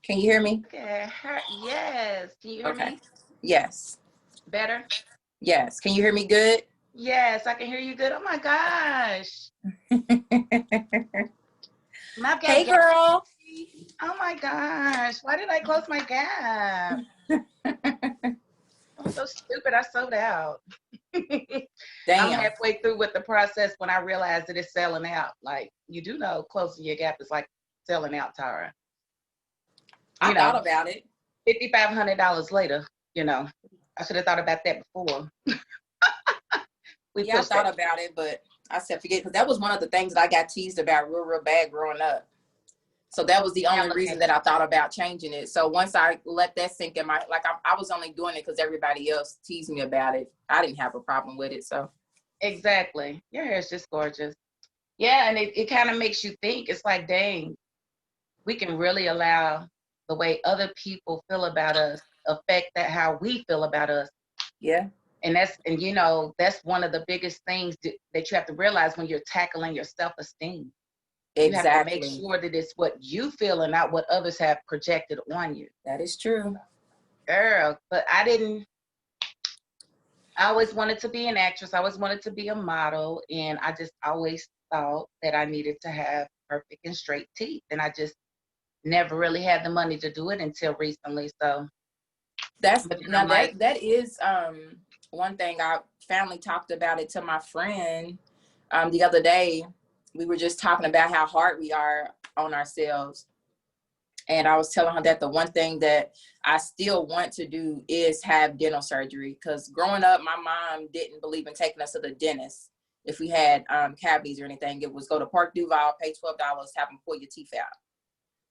Can you hear me? Okay. Yes. Can you hear Okay. me Yes. better? Yes. Can you hear me good? Yes, I can hear you good. Oh my gosh. And I've got Hey, gap. girl. Oh my gosh. Why did I close my gap? I'm so stupid. I sold out. I'm Damn. halfway through with the process when I realize that it's selling out. Like, you do know closing your gap is like selling out, Tara. I You know, thought about it. $5,500 later, you know. I should have thought about that before. We Yeah, I pushed that. thought about it, but I said forget because that was one of the things that I got teased about real bad growing up. So that was the Now only look reason at that you. I thought about changing it. So once I let that sink in I was only doing it because everybody else teased me about it. I didn't have a problem with it. So Exactly. Your hair is just gorgeous. Yeah, and it kind of makes you think. It's like, dang, we can really allow the way other people feel about us affect that how we feel about us. yeah, And that's one of the biggest things that you have to realize when you're tackling your self-esteem. You have to make exactly. sure that it's what you feel and not what others have projected on you. That is true. Girl, but I always wanted to be an actress. I always wanted to be a model. And I just always thought that I needed to have perfect and straight teeth. And I just never really had the money to do it until recently. So, That's but then now I'm like, that is one thing. I finally talked about it to my friend the other day. We were just talking about how hard we are on ourselves. And I was telling her that the one thing that I still want to do is have dental surgery. Because growing up, my mom didn't believe in taking us to the dentist if we had cavities or anything. It was go to Park Duval, pay $12, have them pull your teeth out.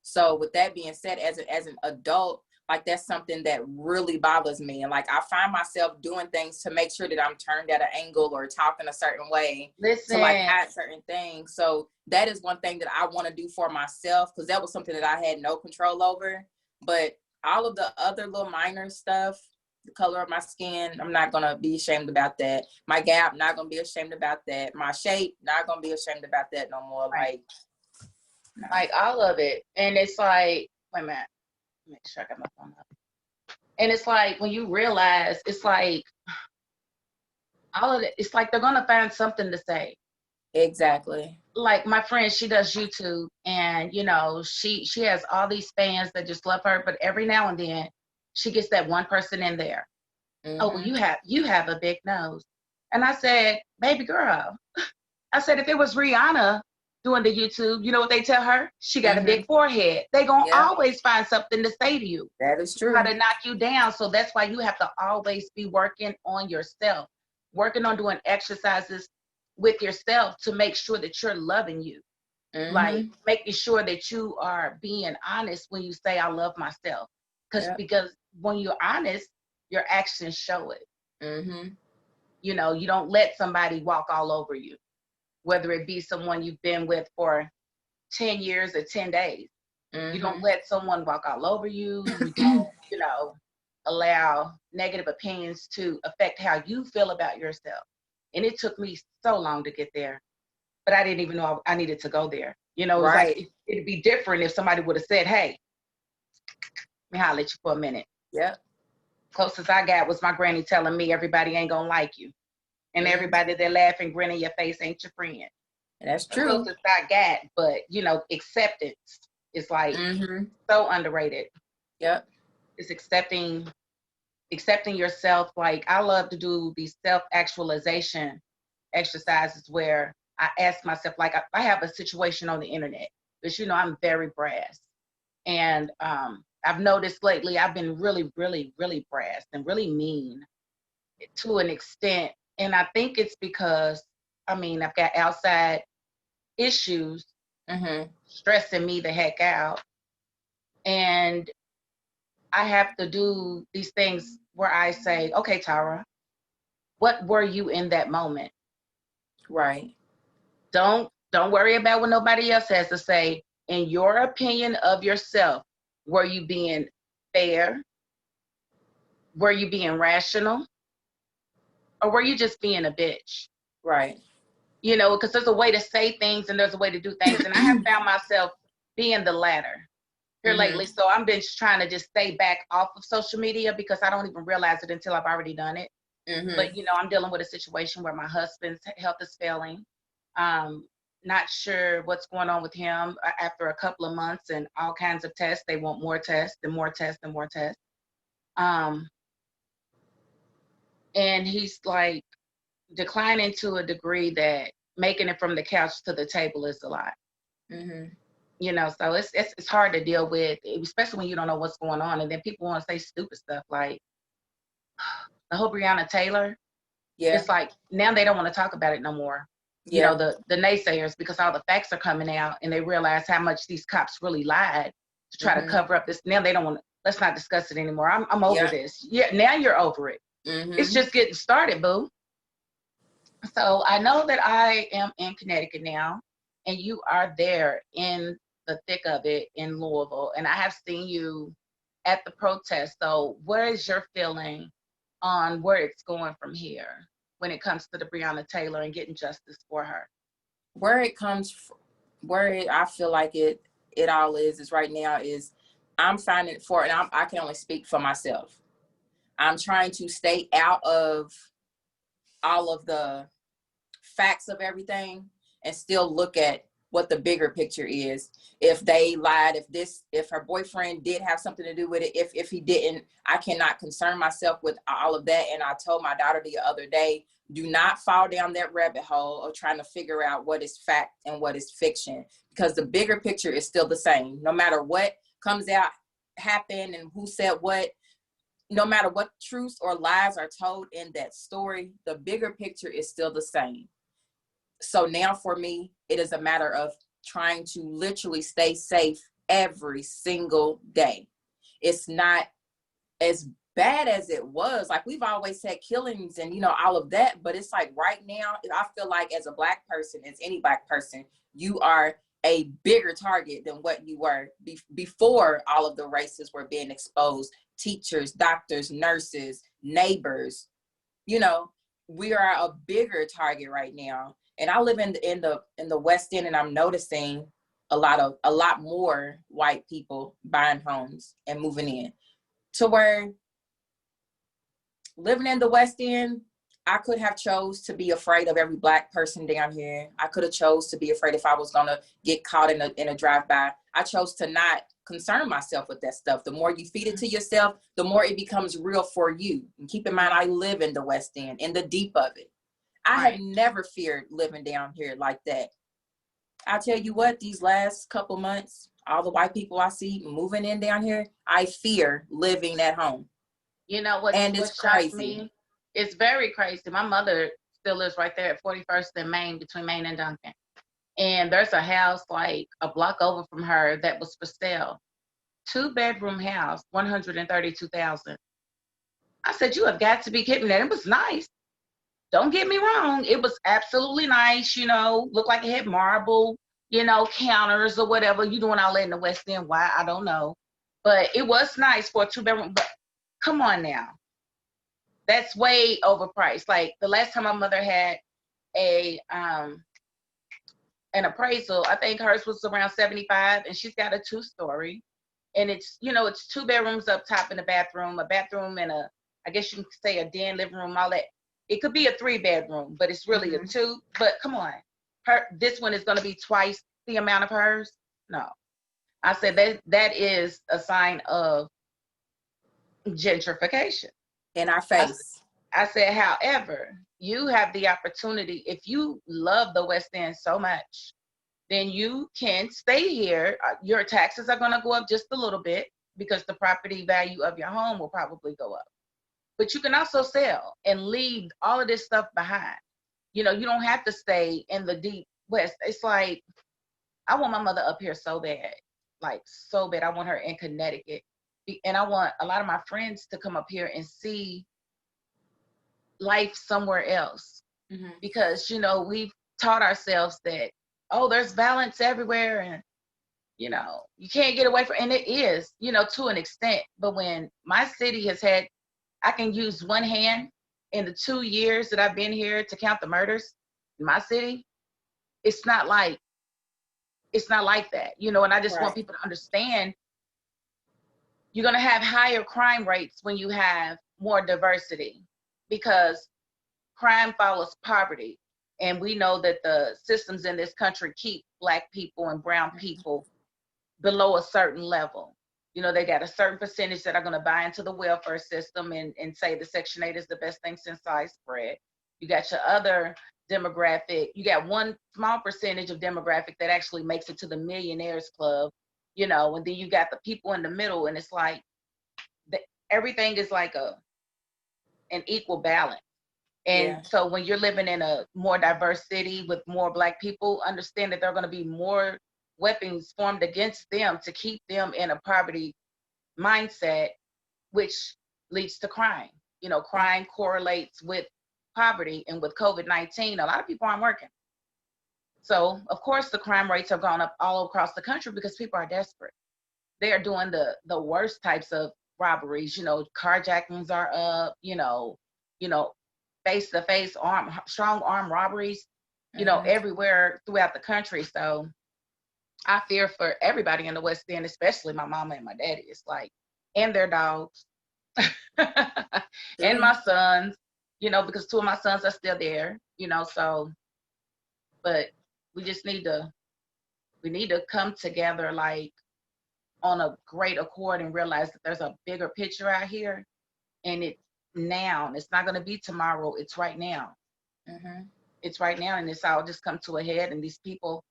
So with that being said, as an adult, like that's something that really bothers me. And like I find myself doing things to make sure that I'm turned at an angle or talking a certain way to like listen, hide certain things. So that is one thing that I want to do for myself because that was something that I had no control over. But all of the other little minor stuff, the color of my skin, I'm not gonna be ashamed about that. My gap, not gonna be ashamed about that. My shape, not gonna be ashamed about that no more. right, Like, no. like all of it. And it's like, wait a minute, make sure I got my phone up. And it's like when you realize, it's like all of it, it's like they're gonna find something to say. Exactly. Like my friend, she does YouTube, and she has all these fans that just love her, but every now and then she gets that one person in there. Oh, well, Mm-hmm. you have a big nose. And I said, baby girl, I said, if it was Rihanna doing the YouTube, you know what they tell her? She got a Mm-hmm. big forehead. They gonna Yeah, always find something to say to you, that is try true. to knock you down. So that's why you have to always be working on yourself, working on doing exercises with yourself to make sure that you're loving you. Like Mm-hmm. making sure that you are being honest when you say I love myself. Yep. Because when you're honest, your actions show it. Mm-hmm. You don't let somebody walk all over you, whether it be someone you've been with for 10 years or 10 days. You don't Mm-hmm. let someone walk all over you. You don't, allow negative opinions to affect how you feel about yourself. And it took me so long to get there, but I didn't even know I needed to go there. It was like Right. it'd be different if somebody would have said, hey, let me holler at you for a minute. Yep. Closest I got was my granny telling me everybody ain't gonna like you. And Mm-hmm. everybody that laugh and grin in your face ain't your friend. That's The true. closest I got, but acceptance is like Mm-hmm. so underrated. Yep. It's accepting yourself. Like I love to do these self-actualization exercises where I ask myself, like I have a situation on the internet, because I'm very brass. And I've noticed lately I've been really, really, really brass and really mean to an extent. And I think it's because, I've got outside issues Mm-hmm. stressing me the heck out. And I have to do these things where I say, okay, Tara, what were you in that moment? Right. Don't worry about what nobody else has to say. In your opinion of yourself, were you being fair? Were you being rational? Or were you just being a bitch? Right. Because there's a way to say things and there's a way to do things. And I have found myself being the latter. here lately. So I'm been trying to just stay back off of social media because I don't even realize it until I've already done it. But, you know, I'm dealing with a situation where my husband's health is failing. Not sure what's going on with him after a couple of months and all kinds of tests. They want more tests and more tests and more tests. And he's like declining to a degree that making it from the couch to the table is a lot. You know, so it's hard to deal with, especially when you don't know what's going on. And then people want to say stupid stuff like the whole Breonna Taylor. Yeah. It's like now they don't want to talk about it no more. You know, the naysayers, because all the facts are coming out and they realize how much these cops really lied to try to cover up this. Now they don't want to, let's not discuss it anymore. I'm over this. Yeah, now you're over it. It's just getting started, boo. So I know that I am in Connecticut now, and you are there in the thick of it in Louisville, and I have seen you at the protest. So where is your feeling on where it's going from here when it comes to the Breonna Taylor and getting justice for her? Where it comes from, I feel like it all is right now is I'm finding it for, and I can only speak for myself. I'm trying to stay out of all of the facts of everything and still look at what the bigger picture is. If they lied, if her boyfriend did have something to do with it, if he didn't, I cannot concern myself with all of that. And I told my daughter the other day, do not fall down that rabbit hole of trying to figure out what is fact and what is fiction, because the bigger picture is still the same. No matter what comes out, happened, and who said what, no matter what truths or lies are told in that story, the bigger picture is still the same. So now for me, it is a matter of trying to literally stay safe every single day. It's not as bad as it was. Like, we've always had killings and, you know, all of that. But it's like right now, I feel like as a Black person, as any Black person, you are a bigger target than what you were before all of the races were being exposed. Teachers, doctors, nurses, neighbors, you know, we are a bigger target right now. And I live in the West End, and I'm noticing a lot more white people buying homes and moving in, to where living in the West End, I could have chose to be afraid of every Black person down here. I could have chose to be afraid if I was gonna get caught in a drive-by. I chose to not concern myself with that stuff. The more you feed it to yourself, the more it becomes real for you. And keep in mind, I live in the West End, in the deep of it. I have never feared living down here like that. I tell you what, these last couple months, all the white people I see moving in down here, I fear living at home. You know what? And it's crazy. It's very crazy. My mother still lives right there at 41st and Main, between Main and Duncan. And there's a house like a block over from her that was for sale. 2-bedroom house, $132,000. I said, you have got to be kidding me. It was nice. Don't get me wrong. It was absolutely nice, you know, looked like it had marble, you know, counters or whatever. You doing all that in the West End. Why? I don't know. But it was nice for a 2-bedroom. But come on now. That's way overpriced. Like the last time my mother had an appraisal, I think hers was around 75, and she's got a 2-story. And it's, you know, it's 2 bedrooms up top and a bathroom and I guess you can say a den, living room, all that. It could be a 3-bedroom, but it's really a 2. But come on, this one is going to be twice the amount of hers. No, I said that is a sign of gentrification in our face. I said, however, you have the opportunity, if you love the West End so much, then you can stay here. Your taxes are going to go up just a little bit because the property value of your home will probably go up. But you can also sell and leave all of this stuff behind. You know, you don't have to stay in the deep West. It's like, I want my mother up here so bad, like so bad. I want her in Connecticut. And I want a lot of my friends to come up here and see life somewhere else. Because, you know, we've taught ourselves that, oh, there's violence everywhere. And, you know, you can't get away from it. And it is, you know, to an extent. But when my city has had, I can use one hand in the 2 years that I've been here to count the murders in my city. It's not like that, you know, and I just want people to understand You're going to have higher crime rates when you have more diversity, because crime follows poverty. And we know that the systems in this country keep Black people and brown people below a certain level. You know, they got a certain percentage that are going to buy into the welfare system and say the Section 8 is the best thing since sliced bread. You got your other demographic. You got one small percentage of demographic that actually makes it to the millionaires club, you know, and then you got the people in the middle, and it's like everything is like an equal balance. And so when you're living in a more diverse city with more Black people, understand that there are going to be more weapons formed against them to keep them in a poverty mindset, which leads to crime. You know, crime correlates with poverty, and with COVID-19, a lot of people aren't working. So of course the crime rates have gone up all across the country because people are desperate. They are doing the worst types of robberies. You know, carjackings are up, you know, face-to-face strong arm robberies, you know, everywhere throughout the country. So I fear for everybody in the West End, especially my mama and my daddy. It's like, and their dogs, and my sons, you know, because 2 of my sons are still there, you know. So, but we just need to come together, like, on a great accord, and realize that there's a bigger picture out here, and it's now. It's not going to be tomorrow. It's right now. It's right now, and it's all just come to a head. And these people,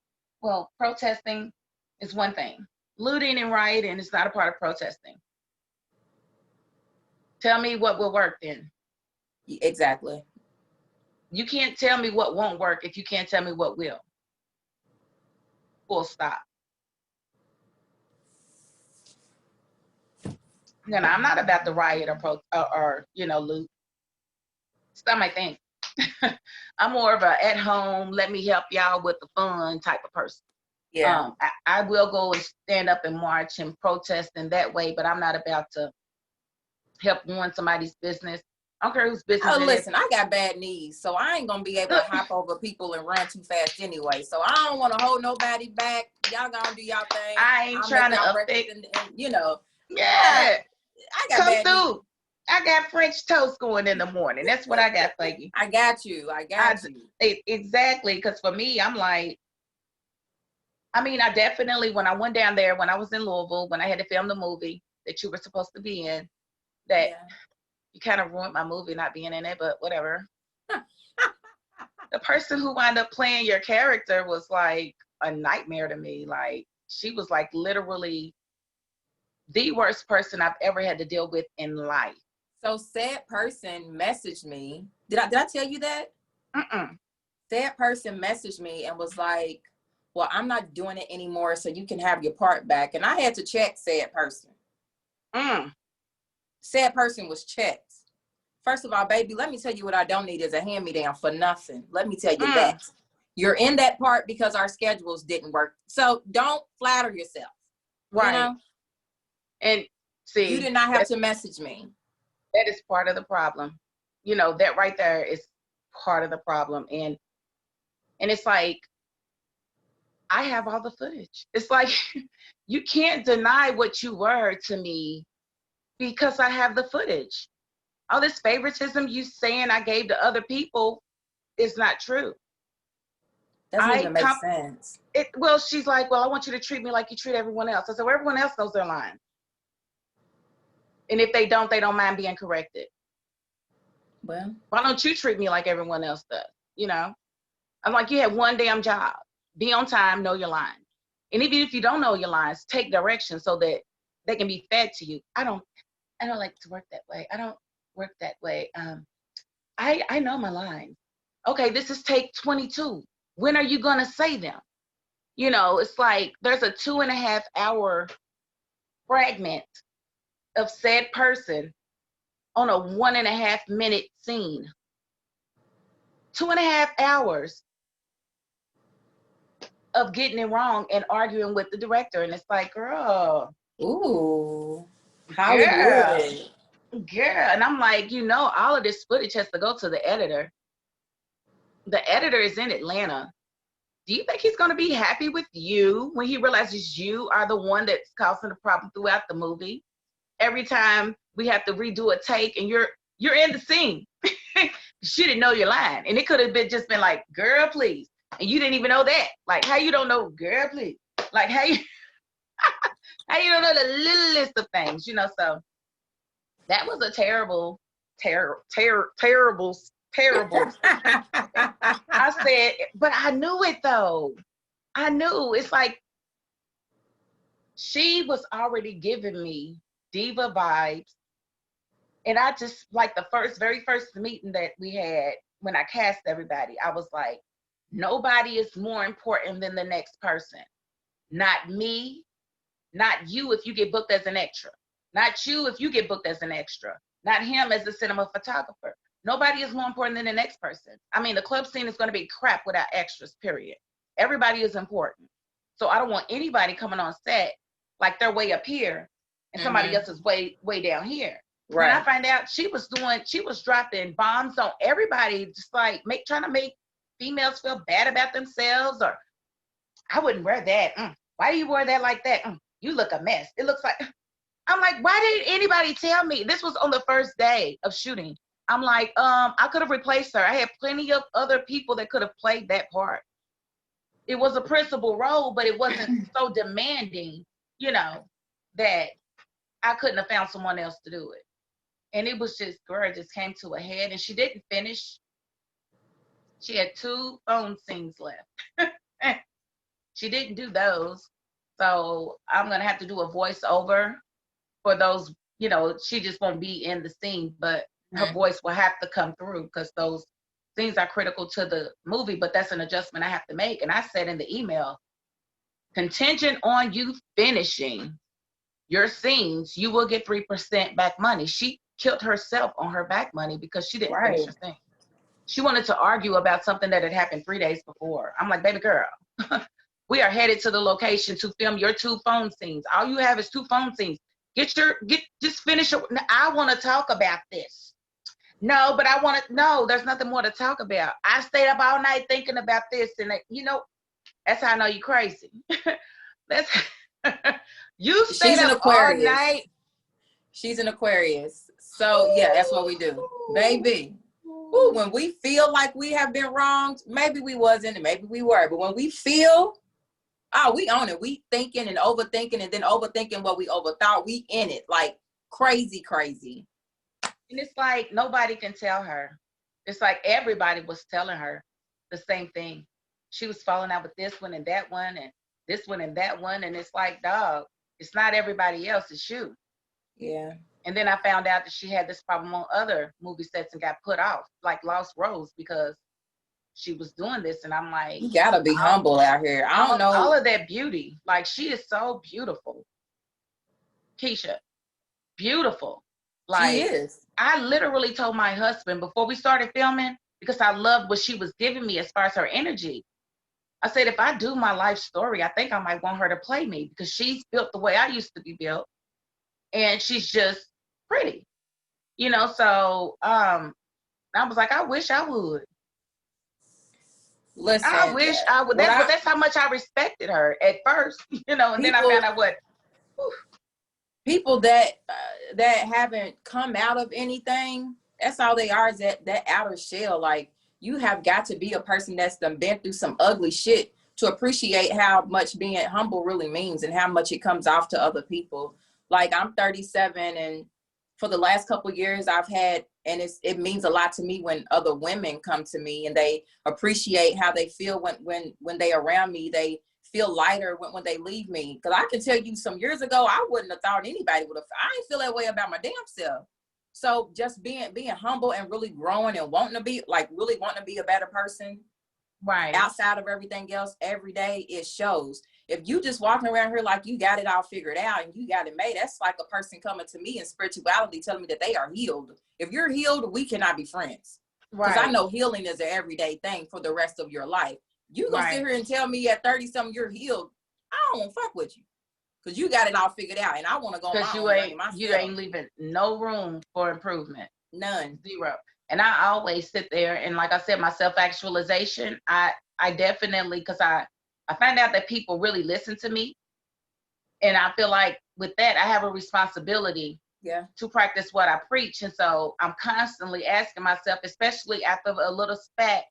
well, protesting is one thing. Looting and rioting is not a part of protesting. Tell me what will work then. Exactly. You can't tell me what won't work if you can't tell me what will. Full stop. You know, I'm not about to riot or you know, loot. It's not my thing. I'm more of a at-home, let me help y'all with the fun type of person. Yeah. I will go and stand up and march and protest in that way, but I'm not about to help ruin somebody's business. I don't care whose business it Listen, is. I got bad knees, so I ain't gonna be able to hop over people and run too fast anyway. So I don't want to hold nobody back. Y'all gonna do y'all thing. I ain't trying to affect, and, you know. Yeah. I got come bad through. knees. I got French toast going in the morning. That's what I got for you. I got you. Exactly. Because for me, I'm like, I mean, I definitely, when I went down there, when I was in Louisville, when I had to film the movie that you were supposed to be in, that you kind of ruined my movie not being in it, but whatever. The person who wound up playing your character was like a nightmare to me. Like, she was like literally the worst person I've ever had to deal with in life. So said person messaged me. Did I tell you that? Said person messaged me and was like, well, I'm not doing it anymore, so you can have your part back. And I had to check said person. Said person was checked. First of all, baby, let me tell you what I don't need is a hand-me-down for nothing. Let me tell you that. You're in that part because our schedules didn't work. So don't flatter yourself. Right. You know? And see, you did not have to message me. That is part of the problem. You know, that right there is part of the problem. And it's like, I have all the footage. It's like, you can't deny what you were to me because I have the footage. All this favoritism you saying I gave to other people is not true. Doesn't even make sense. Well, she's like, well, I want you to treat me like you treat everyone else. I said, well, everyone else knows they're lying. And if they don't mind being corrected. Well, why don't you treat me like everyone else does? You know, I'm like, you had one damn job. Be on time, know your lines. And even if you don't know your lines, take direction so that they can be fed to you. I don't like to work that way. I don't work that way. I know my lines. Okay, this is take 22. When are you gonna say them? You know, it's like there's a 2.5 hour fragment of said person on a 1.5 minute scene. 2.5 hours of getting it wrong and arguing with the director. And it's like, girl. Ooh. Hollywood. Girl. And I'm like, you know, all of this footage has to go to the editor. The editor is in Atlanta. Do you think he's going to be happy with you when he realizes you are the one that's causing the problem throughout the movie? every time we have to redo a take and you're in the scene. She didn't know your line. And it could have been like, girl, please. And you didn't even know that. Like, how you don't know, girl, please? Like, how you don't know the littlest of things, you know? So that was a terrible. I said, but I knew it though. I knew. It's like she was already giving me diva vibes. And I just, like the very first meeting that we had when I cast everybody, I was like, nobody is more important than the next person. Not me, not you if you get booked as an extra. Not you if you get booked as an extra. Not him as a cinema photographer. Nobody is more important than the next person. I mean, the club scene is going to be crap without extras, period. Everybody is important. So I don't want anybody coming on set like they're way up here and somebody else is way down here. Right. When I find out she was dropping bombs on everybody, just like trying to make females feel bad about themselves, or I wouldn't wear that. Why do you wear that like that? You look a mess. It looks like, I'm like, why didn't anybody tell me? This was on the first day of shooting. I'm like, I could have replaced her. I had plenty of other people that could have played that part. It was a principal role, but it wasn't so demanding, you know, that I couldn't have found someone else to do it. And it was just, girl, it just came to a head, and she didn't finish. She had 2 phone scenes left. She didn't do those. So I'm going to have to do a voiceover for those, you know, she just won't be in the scene, but her voice will have to come through because those things are critical to the movie, but that's an adjustment I have to make. And I said in the email, contingent on you finishing your scenes, you will get 3% back money. She killed herself on her back money because she didn't finish her scene. She wanted to argue about something that had happened 3 days before. I'm like, baby girl, we are headed to the location to film your 2 phone scenes. All you have is 2 phone scenes. Just finish it. I want to talk about this. No, but no, there's nothing more to talk about. I stayed up all night thinking about this, and you know, that's how I know you crazy. That's you stayed up all night. She's an Aquarius. So yeah, that's what we do. Baby. Ooh, when we feel like we have been wronged, maybe we wasn't, and maybe we were, but when we feel, we own it. We thinking and overthinking and then overthinking what we overthought. We in it like crazy. And it's like nobody can tell her. It's like everybody was telling her the same thing. She was falling out with this one and that one and this one and that one. And it's like, dog, it's not everybody else, it's you. Yeah. And then I found out that she had this problem on other movie sets and got put off, like lost roles because she was doing this. And I'm like, you gotta be humble out here. I don't know. All of that beauty. Like, she is so beautiful. Keisha, beautiful. Like, she is. I literally told my husband before we started filming, because I loved what she was giving me as far as her energy. I said, if I do my life story, I think I might want her to play me because she's built the way I used to be built. And she's just pretty, you know? So I was like, I wish I would. Listen, I wish I would. That's how much I respected her at first, you know, and then I found out what. People that haven't come out of anything, that's all they are, is that outer shell. Like, you have got to be a person that's been through some ugly shit to appreciate how much being humble really means and how much it comes off to other people. Like, I'm 37, and for the last couple of years I've had, and it means a lot to me when other women come to me and they appreciate how they feel when they around me. They feel lighter when they leave me. Because I can tell you, some years ago, I wouldn't have thought anybody would have. I ain't feel that way about my damn self. So just being humble and really growing and wanting to be a better person, right, outside of everything else, every day, it shows. If you just walking around here like you got it all figured out and you got it made, that's like a person coming to me in spirituality telling me that they are healed. If you're healed, we cannot be friends. Because I know healing is an everyday thing for the rest of your life. You gonna sit here and tell me at 30-something you're healed? I don't want to fuck with you because you got it all figured out, and I want to go my own way myself. You ain't leaving no room for improvement. None. Zero. And I always sit there and, like I said, my self-actualization, I definitely, because I find out that people really listen to me, and I feel like with that I have a responsibility to practice what I preach. And so I'm constantly asking myself, especially after a little spat,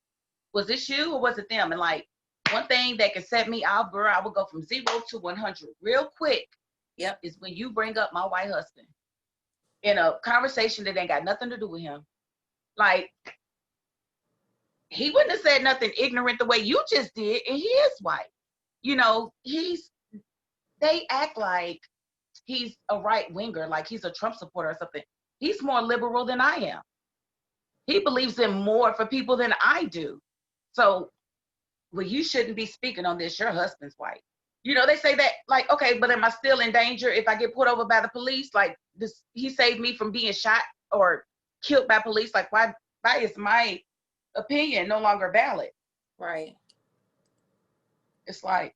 was this you or was it them? And like, one thing that can set me off, girl, I would go from 0 to 100 real quick. Yep. Is when you bring up my white husband in a conversation that ain't got nothing to do with him. Like, he wouldn't have said nothing ignorant the way you just did, and he is white. You know, they act like he's a right winger, like he's a Trump supporter or something. He's more liberal than I am. He believes in more for people than I do. So, well, you shouldn't be speaking on this. Your husband's white. You know, they say that, like, okay, but am I still in danger if I get pulled over by the police? Like, this, he saved me from being shot or killed by police. Like, why is my opinion no longer valid? Right. It's like,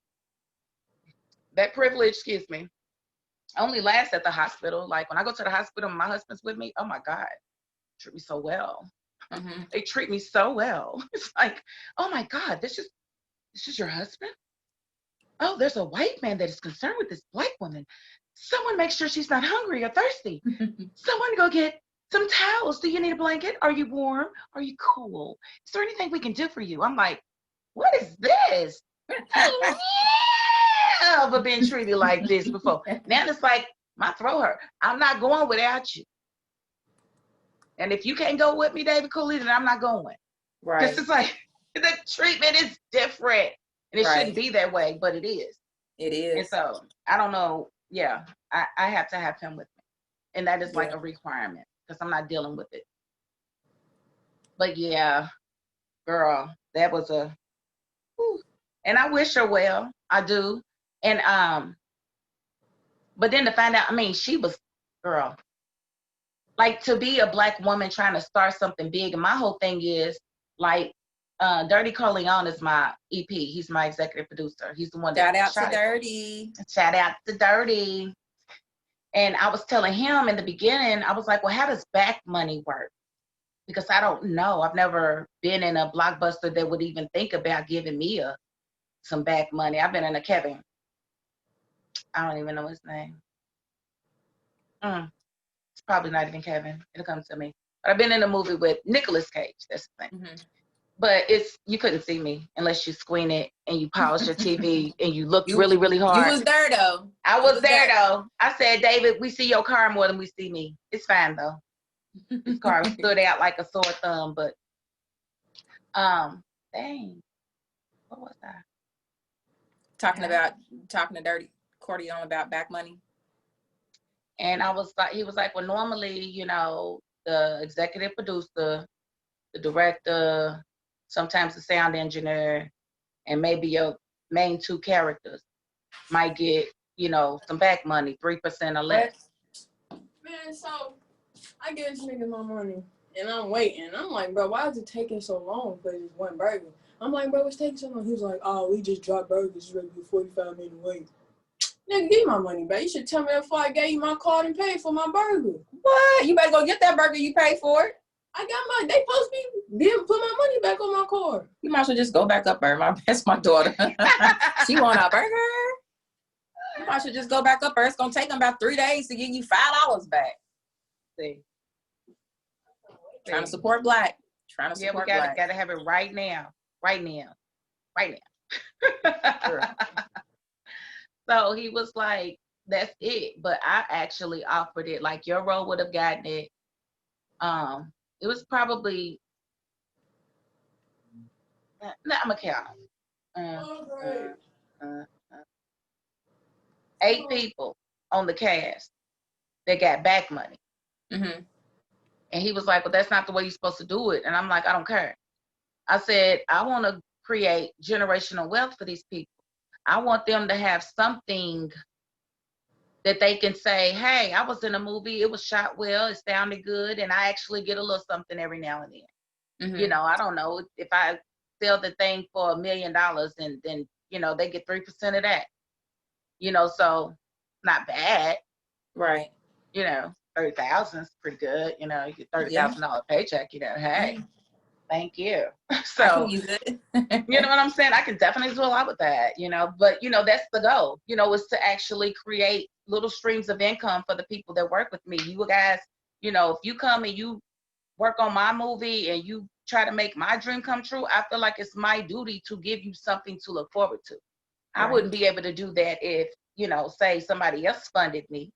that privilege, excuse me, only lasts at the hospital. Like, when I go to the hospital and my husband's with me, oh my God, treat me so well. Mm-hmm. They treat me so well. It's like, oh my God, this is your husband? Oh, there's a white man that is concerned with this black woman. Someone make sure she's not hungry or thirsty. Someone go get some towels. Do you need a blanket? Are you warm? Are you cool? Is there anything we can do for you? I'm like, what is this? I never been treated like this before. Now it's like, my throat hurt. I'm not going without you. And if you can't go with me, David Cooley, then I'm not going. Right. Because it's like, the treatment is different. And it shouldn't be that way, but it is. It is. And so, I don't know. Yeah, I have to have him with me. And that is like a requirement because I'm not dealing with it. But yeah, girl, that was a, whew. And I wish her well. I do. And, but then to find out, I mean, she was, girl, like, to be a black woman trying to start something big. And my whole thing is, like, Dirty Corleone is my EP. He's my executive producer. He's the one that Shout out to Dirty. Shout out to Dirty. And I was telling him in the beginning, I was like, well, how does back money work? Because I don't know. I've never been in a blockbuster that would even think about giving me some back money. I've been in a Kevin. I don't even know his name. It's probably not even Kevin. It'll come to me. But I've been in a movie with Nicolas Cage. That's the thing. Mm-hmm. But you couldn't see me unless you squint it and you pause your TV and you look really, really hard. You was there though. I was there though. I said, David, we see your car more than we see me. It's fine though. This car stood out like a sore thumb, but dang. What was I? Talking to Dirty Corleone about back money. And I was like, he was like, well, normally, you know, the executive producer, the director, sometimes the sound engineer, and maybe your main two characters might get, you know, some back money, 3% or less. Man, so I give this nigga my money, and I'm waiting. I'm like, bro, why is it taking so long for this one burger? I'm like, bro, what's taking so long? He was like, oh, we just dropped burgers. It's ready to be 45-minute wait. Nigga, give me my money back. You should tell me that before I gave you my card and paid for my burger. What? You better go get that burger you paid for it. I got my, they supposed to be put my money back on my card. You might as well just go back up her. That's my daughter. She want a burger. You might as well just go back up her. It's going to take them about 3 days to give you $5 back. See. Trying to support Black. Trying to support Black. Yeah, we gotta have it right now. Right now. Sure. So he was like, that's it. But I actually offered it. Like, your role would have gotten it. It was probably, I'm gonna count. 8 people on the cast that got back money. Mm-hmm. And he was like, well, that's not the way you're supposed to do it. And I'm like, I don't care. I said, I want to create generational wealth for these people. I want them to have something that they can say, hey, I was in a movie, it was shot well, it sounded good, and I actually get a little something every now and then. Mm-hmm. You know, I don't know, if I sell the thing for $1 million and then, you know, they get 3% of that. You know, so not bad. Right. You know, 30,000 is pretty good. You know, you get $30,000 paycheck, you know, hey, thank you. So, I can use it. You know what I'm saying? I can definitely do a lot with that, you know, but, you know, that's the goal, you know, is to actually create little streams of income for the people that work with me. You guys, you know, if you come and you work on my movie and you try to make my dream come true, I feel like it's my duty to give you something to look forward to. Right. I wouldn't be able to do that if, you know, say somebody else funded me.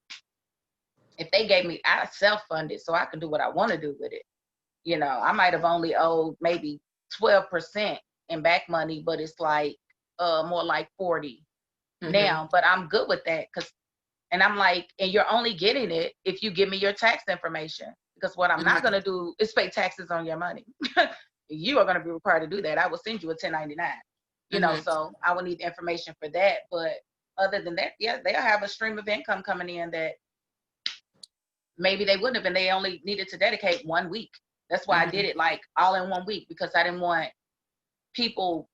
If they gave me, I self-funded, so I can do what I want to do with it. You know, I might have only owed maybe 12% in back money, but it's like more like 40 now. But I'm good with that, and I'm like, and you're only getting it if you give me your tax information, because what I'm not going to do is pay taxes on your money. You are going to be required to do that. I will send you a 1099, you know, so I will need information for that. But other than that, yeah, they'll have a stream of income coming in that maybe they wouldn't have, and they only needed to dedicate 1 week. That's why I did it like all in 1 week, because I didn't want people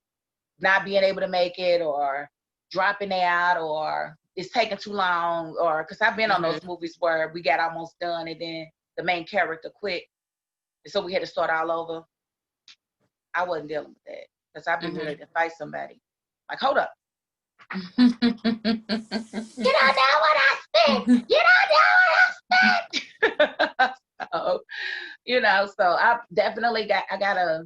not being able to make it or dropping out or it's taking too long, or because I've been on those movies where we got almost done and then the main character quit. And so we had to start all over. I wasn't dealing with that, because I've been ready to fight somebody. Like, hold up. You don't know what I spent. You don't know what I spent. So, you know, so I definitely got a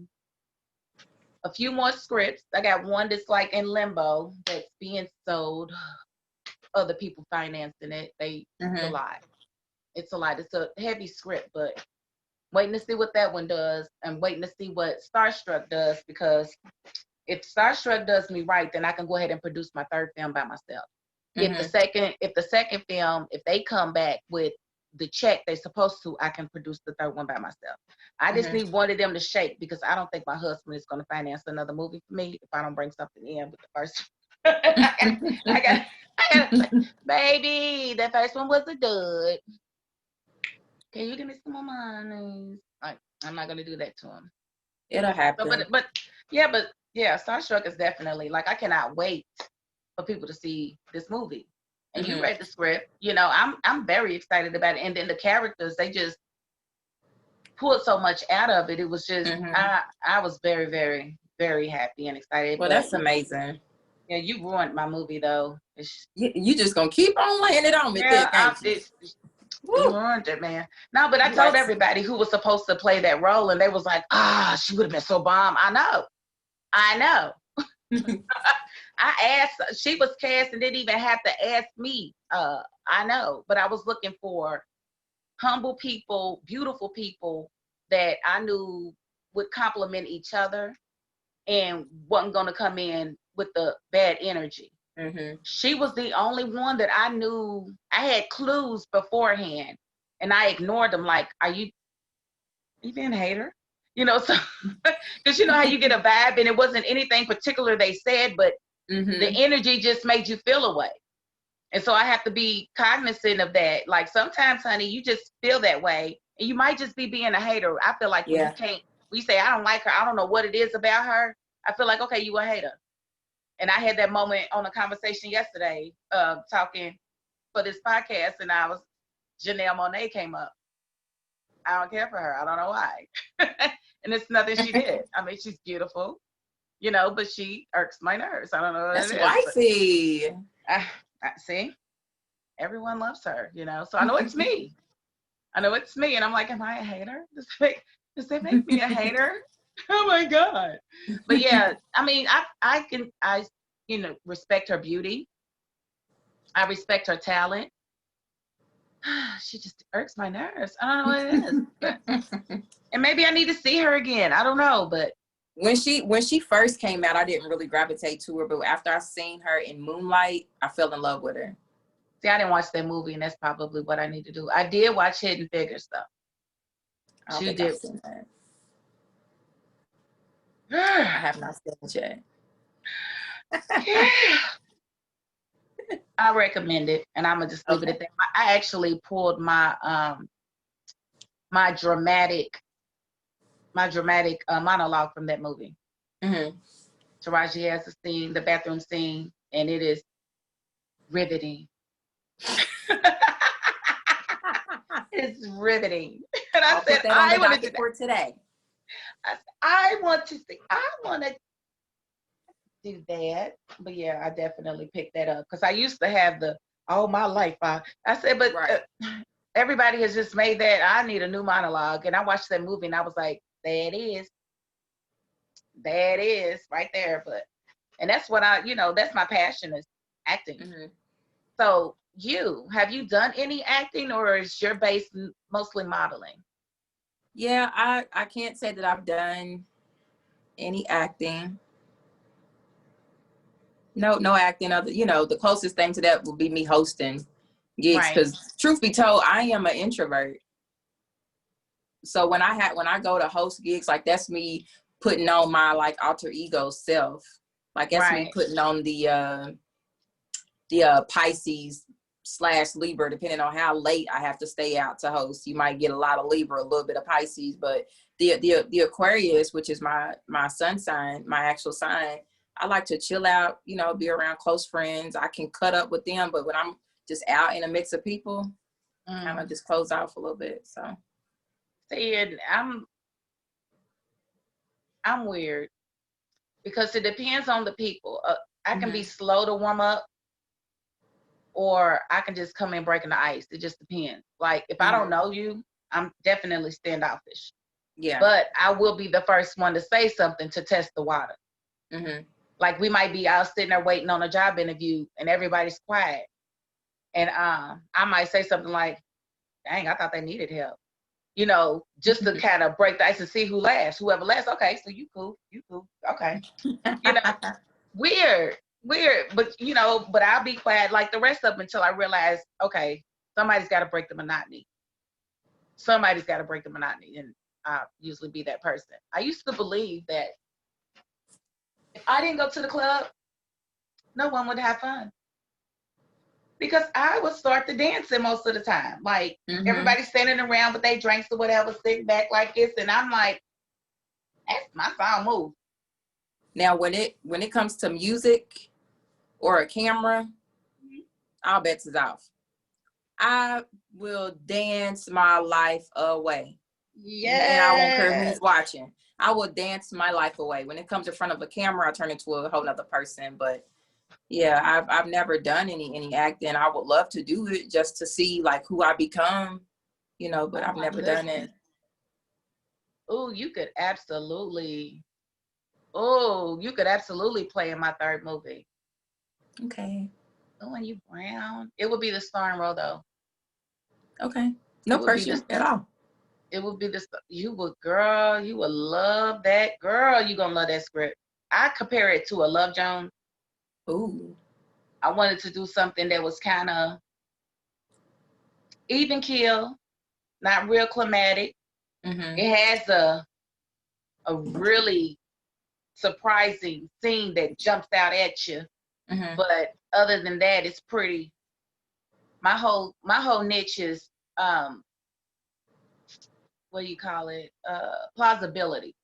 few more scripts. I got one that's like in limbo that's being sold. Other people financing it. It's a lot. It's a lot. It's a heavy script, but waiting to see what that one does, and waiting to see what Starstruck does, because if Starstruck does me right, then I can go ahead and produce my third film by myself. If the second film, if they come back with the check they're supposed to, I can produce the third one by myself. I just need one of them to shake, because I don't think my husband is going to finance another movie for me if I don't bring something in with the first. I got, baby, the first one was a dud. Can you give me some more money? I'm not going to do that to him. It'll happen. But Starstruck is definitely, like, I cannot wait for people to see this movie. And you read the script, you know, I'm very excited about it. And then the characters, they just pulled so much out of it. It was just, I was very, very, very happy and excited. Well, that's amazing. Yeah, you ruined my movie, though. You just gonna keep on laying it on me. You ruined it, man. No, but I told everybody who was supposed to play that role, and they was like, she would have been so bomb. I know. I asked, she was cast and didn't even have to ask me. I know, but I was looking for humble people, beautiful people that I knew would complement each other and wasn't going to come in with the bad energy. She was the only one that I knew. I had clues beforehand, and I ignored them. Like, are you being a hater? You know, so because you know how you get a vibe, and it wasn't anything particular they said, but the energy just made you feel away. And so I have to be cognizant of that. Like, sometimes, honey, you just feel that way, and you might just be being a hater. I feel like you can't. We say, I don't like her. I don't know what it is about her. I feel like, okay, you a hater. And I had that moment on a conversation yesterday, talking for this podcast, and Janelle Monáe came up. I don't care for her. I don't know why. And it's nothing she did. I mean, she's beautiful, you know, but she irks my nerves. I don't know what That's it is. wifey. I see, everyone loves her, you know, so I know it's me. And I'm like, am I a hater? Does that make me a hater? Oh my God. But yeah, I mean, I you know, respect her beauty. I respect her talent. She just irks my nerves. I don't know what it is. And maybe I need to see her again. I don't know, but when she first came out, I didn't really gravitate to her, but after I seen her in Moonlight, I fell in love with her. See, I didn't watch that movie, and that's probably what I need to do. I did watch Hidden Figures, though. I don't think I've seen that. I have not seen it yet. I recommend it, and I'm gonna just leave it at that. I actually pulled my my dramatic monologue from that movie. Taraji has a scene, the bathroom scene, and it is riveting. It's riveting. And I said, I want to do for today. I want to do that. But yeah, I definitely picked that up, because I used to have the all my life. I said, but Right. everybody has just made that, I need a new monologue. And I watched that movie and I was like, there it is. There it is right there. And that's what that's my passion is acting. Mm-hmm. So have you done any acting, or is your base mostly modeling? Yeah, I can't say that I've done any acting. No acting. Other, the closest thing to that would be me hosting gigs. Right. Because truth be told, I am an introvert. So when I go to host gigs, like that's me putting on my like alter ego self. Like that's me Right. putting on the Pisces / Libra, depending on how late I have to stay out to host. You might get a lot of Libra, a little bit of Pisces, but the Aquarius, which is my sun sign, my actual sign, I like to chill out, be around close friends. I can cut up with them, but when I'm just out in a mix of people, kind of just close off a little bit. So, see, and I'm weird because it depends on the people. I can be slow to warm up, or I can just come in breaking the ice. It just depends. Like if I don't know you, I'm definitely standoffish. Yeah. But I will be the first one to say something to test the water. Mm-hmm. Like we might be out sitting there waiting on a job interview and everybody's quiet. And I might say something like, dang, I thought they needed help. Just to kind of break the ice and see who laughs. Whoever laughs, okay, so you cool. Okay. Weird. But I'll be quiet like the rest of them until I realize, okay, somebody's got to break the monotony. And I'll usually be that person. I used to believe that if I didn't go to the club, no one would have fun. Because I would start the dancing most of the time. Like everybody's standing around with their drinks or whatever, sitting back like this. And I'm like, that's my sound move. Now, when it comes to music or a camera, all bets is off. I will dance my life away. Yeah. And I won't care who's watching. I will dance my life away. When it comes in front of a camera, I turn into a whole nother person. But yeah, I've never done any acting. I would love to do it just to see like who I become, but I've never done it. Oh, you could absolutely play in my third movie. Okay. Oh, and you brown. It would be the starring role though. Okay. No pressure at all. It would be you would love that. Girl, you gonna love that script. I compare it to a Love Jones. Ooh. I wanted to do something that was kind of even keel, not real climatic. It has a really surprising scene that jumps out at you. But other than that, it's pretty. My whole niche is what do you call it? Plausibility.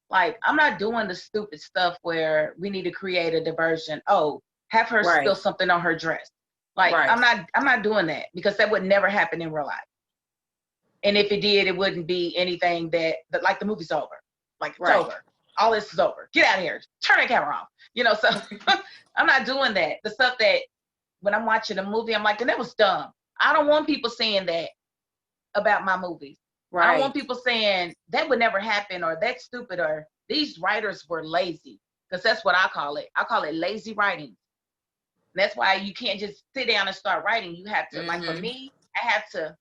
Like I'm not doing the stupid stuff where we need to create a diversion. Oh, have her spill something on her dress. Like I'm not doing that because that would never happen in real life. And if it did, it wouldn't be anything that like the movie's over. Like it's over. All this is over. Get out of here. Turn the camera off. So I'm not doing that. The stuff that when I'm watching a movie, I'm like, and that was dumb. I don't want people saying that about my movies. I don't want people saying that would never happen or that's stupid or these writers were lazy. Because that's what I call it. I call it lazy writing. And that's why you can't just sit down and start writing. You have to, like for me, I have to,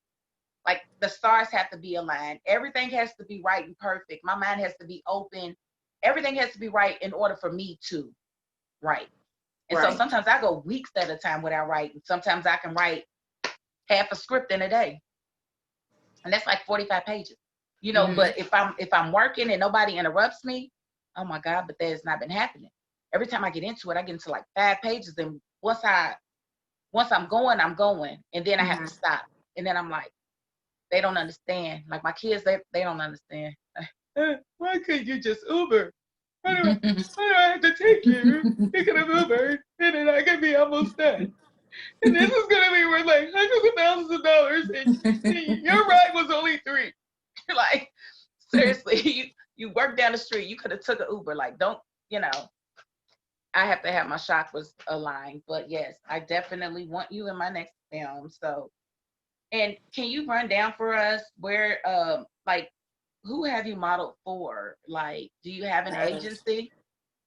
like the stars have to be aligned. Everything has to be right and perfect. My mind has to be open. Everything has to be right in order for me to write. And so sometimes I go weeks at a time without writing. Sometimes I can write half a script in a day. And that's like 45 pages. But if I'm working and nobody interrupts me, oh my God, but that has not been happening. Every time I get into it, I get into like 5 pages. And once I'm going, I'm going. And then I have to stop. And then I'm like, they don't understand. Like my kids, they don't understand. Why couldn't you just Uber? Why do I have to take you? You could have Ubered, and then I could be almost done. And this is going to be worth like hundreds of thousands of dollars, and your ride was only $3. Like, seriously, you work down the street. You could have took an Uber. Like, don't, I have to have my chakras aligned. But yes, I definitely want you in my next film. So, and can you run down for us where, like, who have you modeled for? Like, do you have an agency?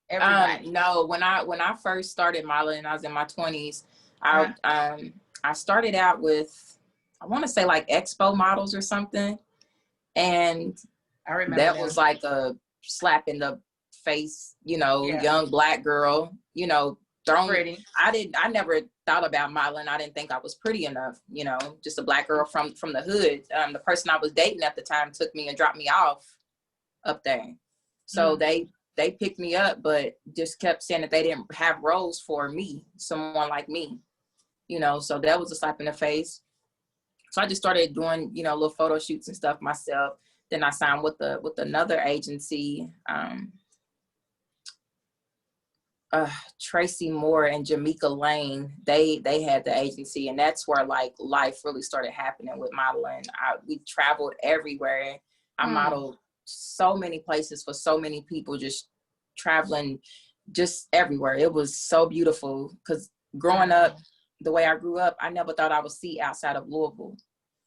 Everybody. No, when I first started modeling, I was in my 20s. I started out with, I want to say like Expo Models or something, and I remember that was like a slap in the face, young Black girl, thrown. Pretty. I never thought about modeling. I didn't think I was pretty enough, just a Black girl from the hood. The person I was dating at the time took me and dropped me off up there. So they picked me up, but just kept saying that they didn't have roles for me, someone like me, so that was a slap in the face. So I just started doing, little photo shoots and stuff myself. Then I signed with another agency, Tracy Moore and Jamaica Lane. They had the agency, and that's where like life really started happening with modeling. We traveled everywhere. I modeled so many places for so many people, just traveling just everywhere. It was so beautiful because growing up the way I grew up, I never thought I would see outside of Louisville.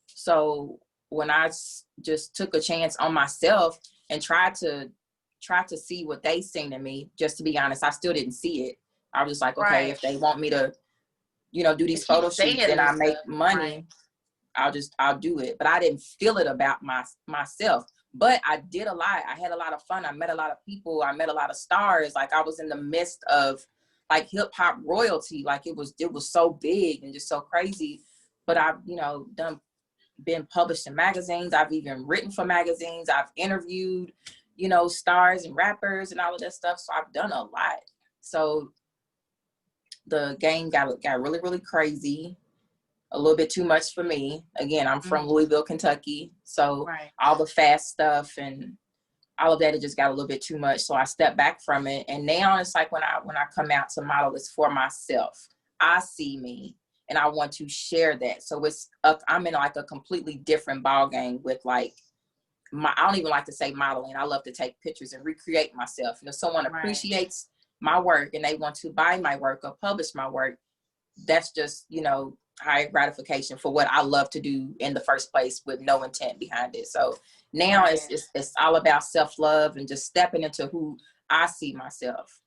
So when I just took a chance on myself and tried to see what they seen in me, just to be honest, I still didn't see it. I was just like, okay, if they want me to, do these photo shoots and I make money, I'll do it. But I didn't feel it about myself. But I did a lot. I had a lot of fun. I met a lot of people. I met a lot of stars. Like I was in the midst of like hip hop royalty. Like it was so big and just so crazy. But I've, been published in magazines. I've even written for magazines. I've interviewed, stars and rappers and all of that stuff. So I've done a lot. So the game got really, really crazy. A little bit too much for me. Again, I'm from Louisville, Kentucky. So all the fast stuff and all of that, it just got a little bit too much. So I stepped back from it. And now it's like when I come out to model, it's for myself. I see me and I want to share that. So I'm in like a completely different ball game with like, I don't even like to say modeling. I love to take pictures and recreate myself. If someone appreciates my work and they want to buy my work or publish my work, that's just, high gratification for what I love to do in the first place with no intent behind it. So now it's all about self-love and just stepping into who I see myself,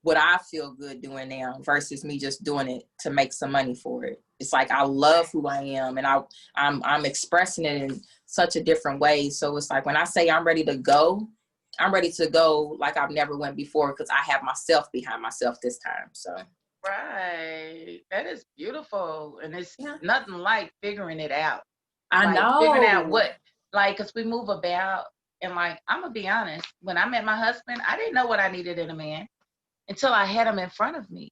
what I feel good doing now versus me just doing it to make some money for it. It's like I love who I am and I'm expressing it in such a different way. So it's like when I say I'm ready to go like I've never went before because I have myself behind myself this time. So right, that is beautiful, and it's nothing like figuring it out. I know, figuring out what, like, because we move about, and like I'm gonna be honest, when I met my husband, I didn't know what I needed in a man until I had him in front of me.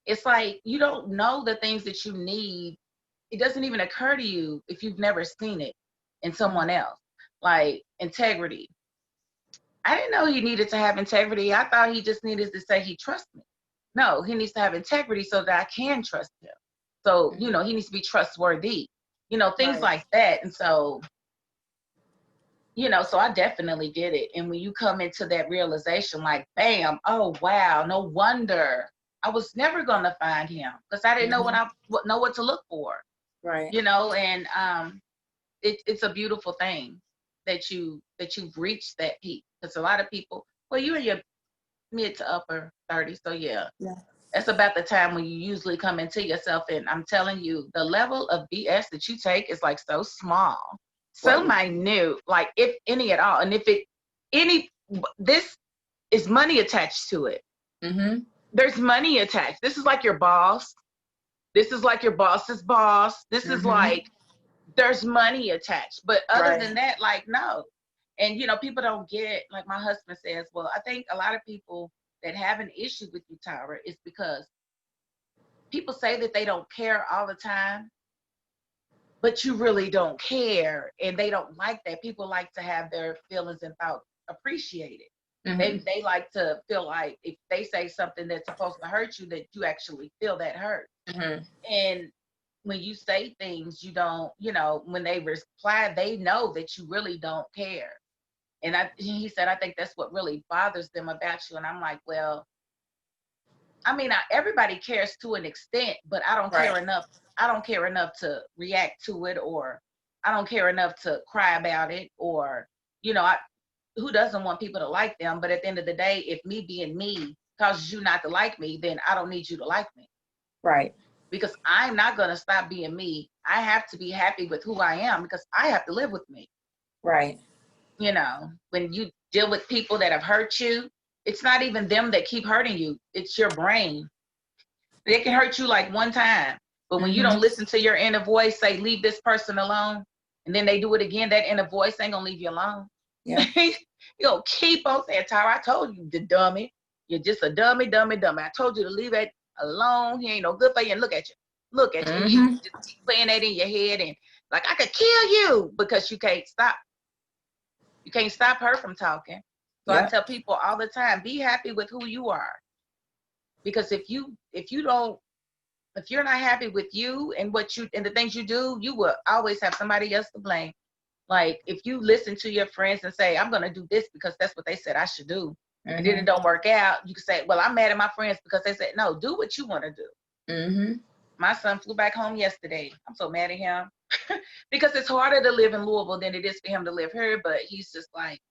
It's like you don't know the things that you need. It doesn't even occur to you if you've never seen it in someone else. Like integrity. I didn't know he needed to have integrity. I thought he just needed to say he trusts me. No, he needs to have integrity so that I can trust him. So, he needs to be trustworthy, things like that. And so, so I definitely get it. And when you come into that realization, like, bam, oh, wow, no wonder I was never going to find him because I didn't know what to look for. Right. And it's a beautiful thing that you've reached that peak. Because a lot of people, well, you're in your mid to upper 30s, so yeah, that's about the time when you usually come into yourself. And I'm telling you, the level of BS that you take is like so small, so minute, like if any at all. And if this is money attached to it. There's money attached. This is like your boss. This is like your boss's boss. This is like there's money attached. But other than that, like no. And, people don't get, like my husband says, well, I think a lot of people that have an issue with you, Tyra, is because people say that they don't care all the time, but you really don't care. And they don't like that. People like to have their feelings and thoughts appreciated. They like to feel like if they say something that's supposed to hurt you, that you actually feel that hurt. And when you say things, you don't, when they reply, they know that you really don't care. And he said, I think that's what really bothers them about you. And I'm like, well, I mean, everybody cares to an extent, but I don't care enough. I don't care enough to react to it, or I don't care enough to cry about it, or, you know, who doesn't want people to like them? But at the end of the day, if me being me causes you not to like me, then I don't need you to like me. Right. Because I'm not going to stop being me. I have to be happy with who I am because I have to live with me. Right. You know, when you deal with people that have hurt you, it's not even them that keep hurting you. It's your brain. They can hurt you like one time, but when you don't listen to your inner voice, say, leave this person alone, and then they do it again, that inner voice ain't gonna leave you alone. Yeah. You'll keep on saying, Tyra, I told you, the dummy. You're just a dummy. I told you to leave it alone. He ain't no good for you. And look at you. And you just keep playing that in your head, and like, I could kill you, because you can't stop. You can't stop her from talking. So I tell people all the time, be happy with who you are. Because if you're not happy with you and the things you do, you will always have somebody else to blame. Like, if you listen to your friends and say, I'm gonna do this because that's what they said I should do, and then it don't work out, you can say, well, I'm mad at my friends because they said, no, do what you want to do. My son flew back home yesterday. I'm so mad at him. Because it's harder to live in Louisville than it is for him to live here, but he's just like,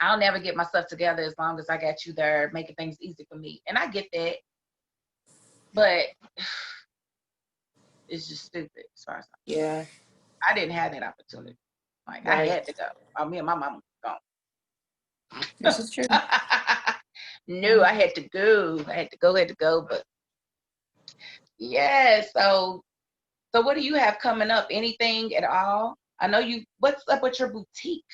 I'll never get myself together as long as I got you there making things easy for me. And I get that, but it's just stupid as far as I didn't have that opportunity. Like, I had to go. Me and my mom were gone. This is true. No, I had to go. But yeah, so what do you have coming up? Anything at all? I know what's up with your boutique?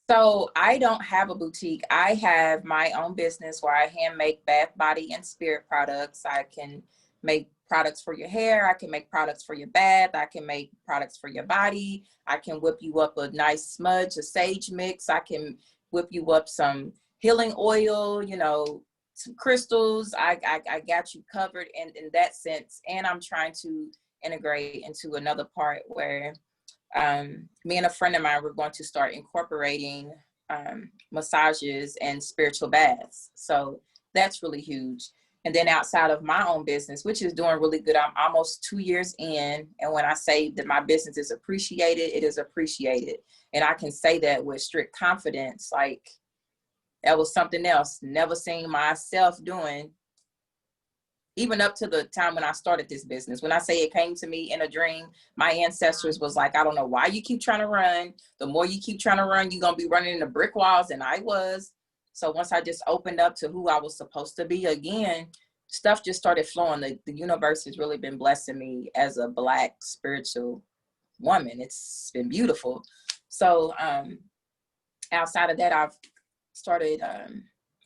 So I don't have a boutique. I have my own business where I hand make bath, body, and spirit products. I can make products for your hair. I can make products for your bath. I can make products for your body. I can whip you up a nice smudge, a sage mix. I can whip you up some healing oil, you know, some crystals. I got you covered in that sense. And I'm trying to integrate into another part where me and a friend of mine, we're going to start incorporating massages and spiritual baths. So that's really huge. And then outside of my own business, which is doing really good, I'm almost 2 years in. And when I say that my business is appreciated, it is appreciated. And I can say that with strict confidence. Like, that was something else, never seen myself doing, even up to the time when I started this business. When I say it came to me in a dream, my ancestors was like, I don't know why you keep trying to run. The more you keep trying to run, you're going to be running into brick walls. And I was. So once I just opened up to who I was supposed to be again, stuff just started flowing. The universe has really been blessing me as a Black spiritual woman. It's been beautiful. So outside of that, I've started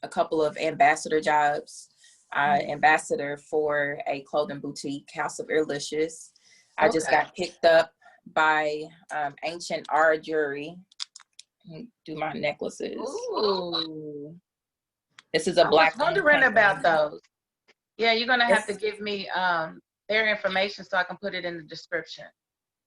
a couple of ambassador jobs. Ambassador for a clothing boutique, House of Earlicious. I just got picked up by Ancient Art Jewelry. Do my necklaces. Ooh. This is a Black. I was wondering about those. Yeah, you're gonna have to give me their information so I can put it in the description.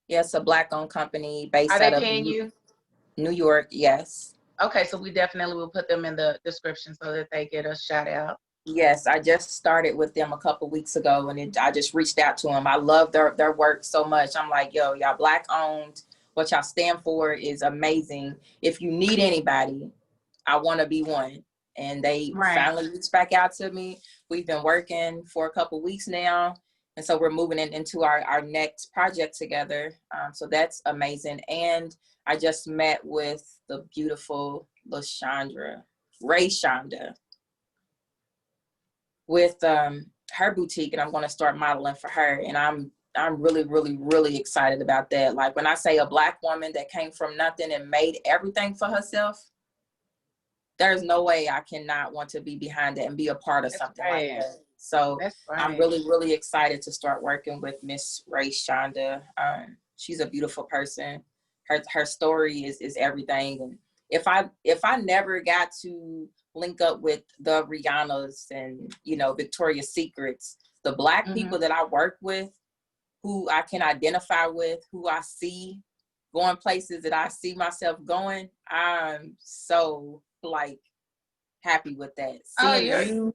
Yes, a Black-owned company based out of New York. Yes. Okay, so we definitely will put them in the description so that they get a shout out. Yes, I just started with them a couple weeks ago, and I just reached out to them. I love their work so much. I'm like, yo, y'all Black owned. What y'all stand for is amazing. If you need anybody, I want to be one. And they finally reached back out to me. We've been working for a couple weeks now. And so we're moving into our next project together. So that's amazing. And I just met with the beautiful Ray Shonda, with her boutique, and I'm going to start modeling for her. And I'm really, really, really excited about that. Like, when I say a Black woman that came from nothing and made everything for herself, there's no way I cannot want to be behind that and be a part of something like that. So I'm really, really excited to start working with Miss Ray Shonda. She's a beautiful person. Her story is everything. And if I never got to link up with the Rihannas and, you know, Victoria's Secrets, the Black people that I work with, who I can identify with, who I see going places that I see myself going, I'm so, like, happy with that. Seeing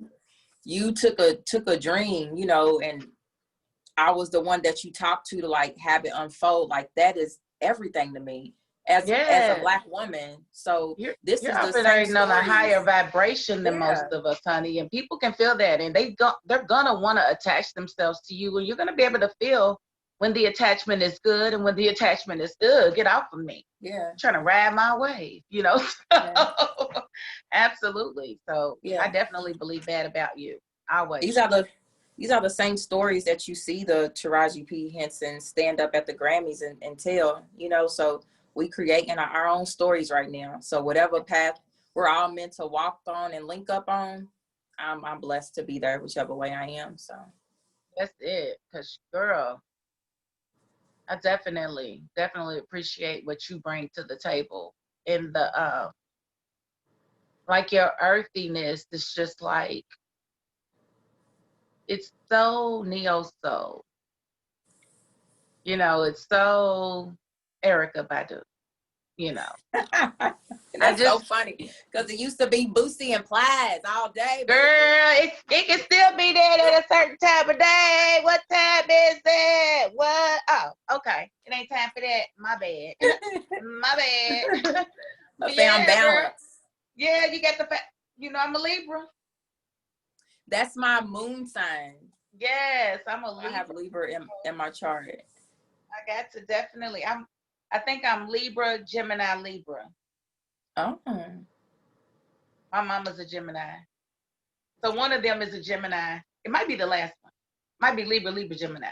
you took a dream, you know, and I was the one that you talked to like have it unfold. Like that is everything to me as a Black woman. So this you're is the same operating on a higher stories. vibration than most of us, honey, and people can feel that, and they're gonna want to attach themselves to you, and you're gonna be able to feel when the attachment is good and when the attachment is good. Get off of me. Yeah. I'm trying to ride my wave, you know. Yeah. Absolutely. So Yeah. I definitely believe that about you. Always. These are the same stories that you see the Taraji P. Henson stand up at the Grammys and tell, you know, so we creating our own stories right now. So whatever path we're all meant to walk on and link up on, I'm blessed to be there, whichever way I am. So that's it. Cause girl, I definitely appreciate what you bring to the table. And the like your earthiness is just like, it's so neo soul. You know, it's so Erica Badu, you know. that's so funny because it used to be Boosie and Plies all day. Girl, it can still be there at a certain time of day. What time is it? What? Oh, okay. It ain't time for that. My bad. My bad. I found balance. Girl. Yeah, you got the fact. You know, I'm a Libra. That's my moon sign. Yes, I'm a Libra. I have Libra in my chart. I got to definitely. I think I'm Libra, Gemini, Libra. Oh. My mama's a Gemini. So one of them is a Gemini. It might be the last one. Might be Libra, Gemini.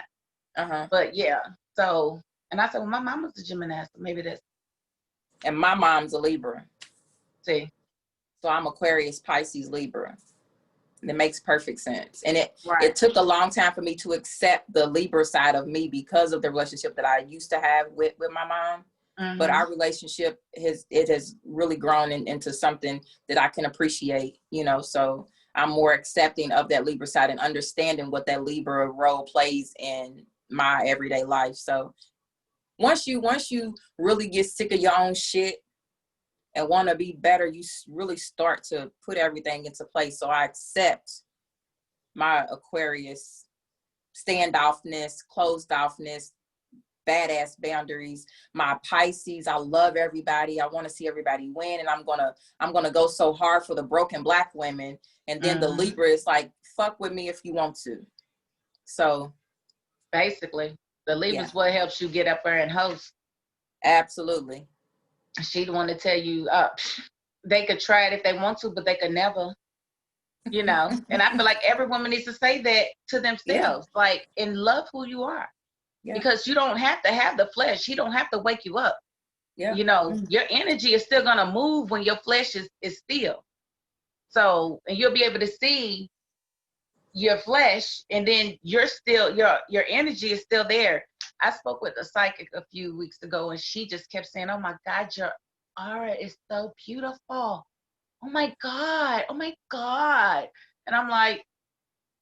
But yeah. So, and I said, well, my mama's a Gemini, so maybe that's. And my mom's a Libra. See. So I'm Aquarius, Pisces, Libra. And it makes perfect sense. And it took a long time for me to accept the Libra side of me because of the relationship that I used to have with my mom. Mm-hmm. But our relationship has really grown into something that I can appreciate, you know. So I'm more accepting of that Libra side and understanding what that Libra role plays in my everyday life. So once you really get sick of your own shit and want to be better, you really start to put everything into place. So I accept my Aquarius standoffness, closed offness, badass boundaries. My Pisces, I love everybody. I want to see everybody win, and I'm gonna go so hard for the broken Black women. And then the Libra is like, fuck with me if you want to. So basically, the Libra is what helps you get up there and host. Absolutely. She'd want to tell you, they could try it if they want to, but they could never. You know, and I feel like every woman needs to say that to themselves, like, and love who you are. Because you don't have to have the flesh. He don't have to wake you up. You know, your energy is still going to move when your flesh is still. So, and you'll be able to see your flesh, and then you're still, your energy is still there. I spoke with a psychic a few weeks ago, and she just kept saying, oh my God, your aura is so beautiful. Oh my God. Oh my God. And I'm like,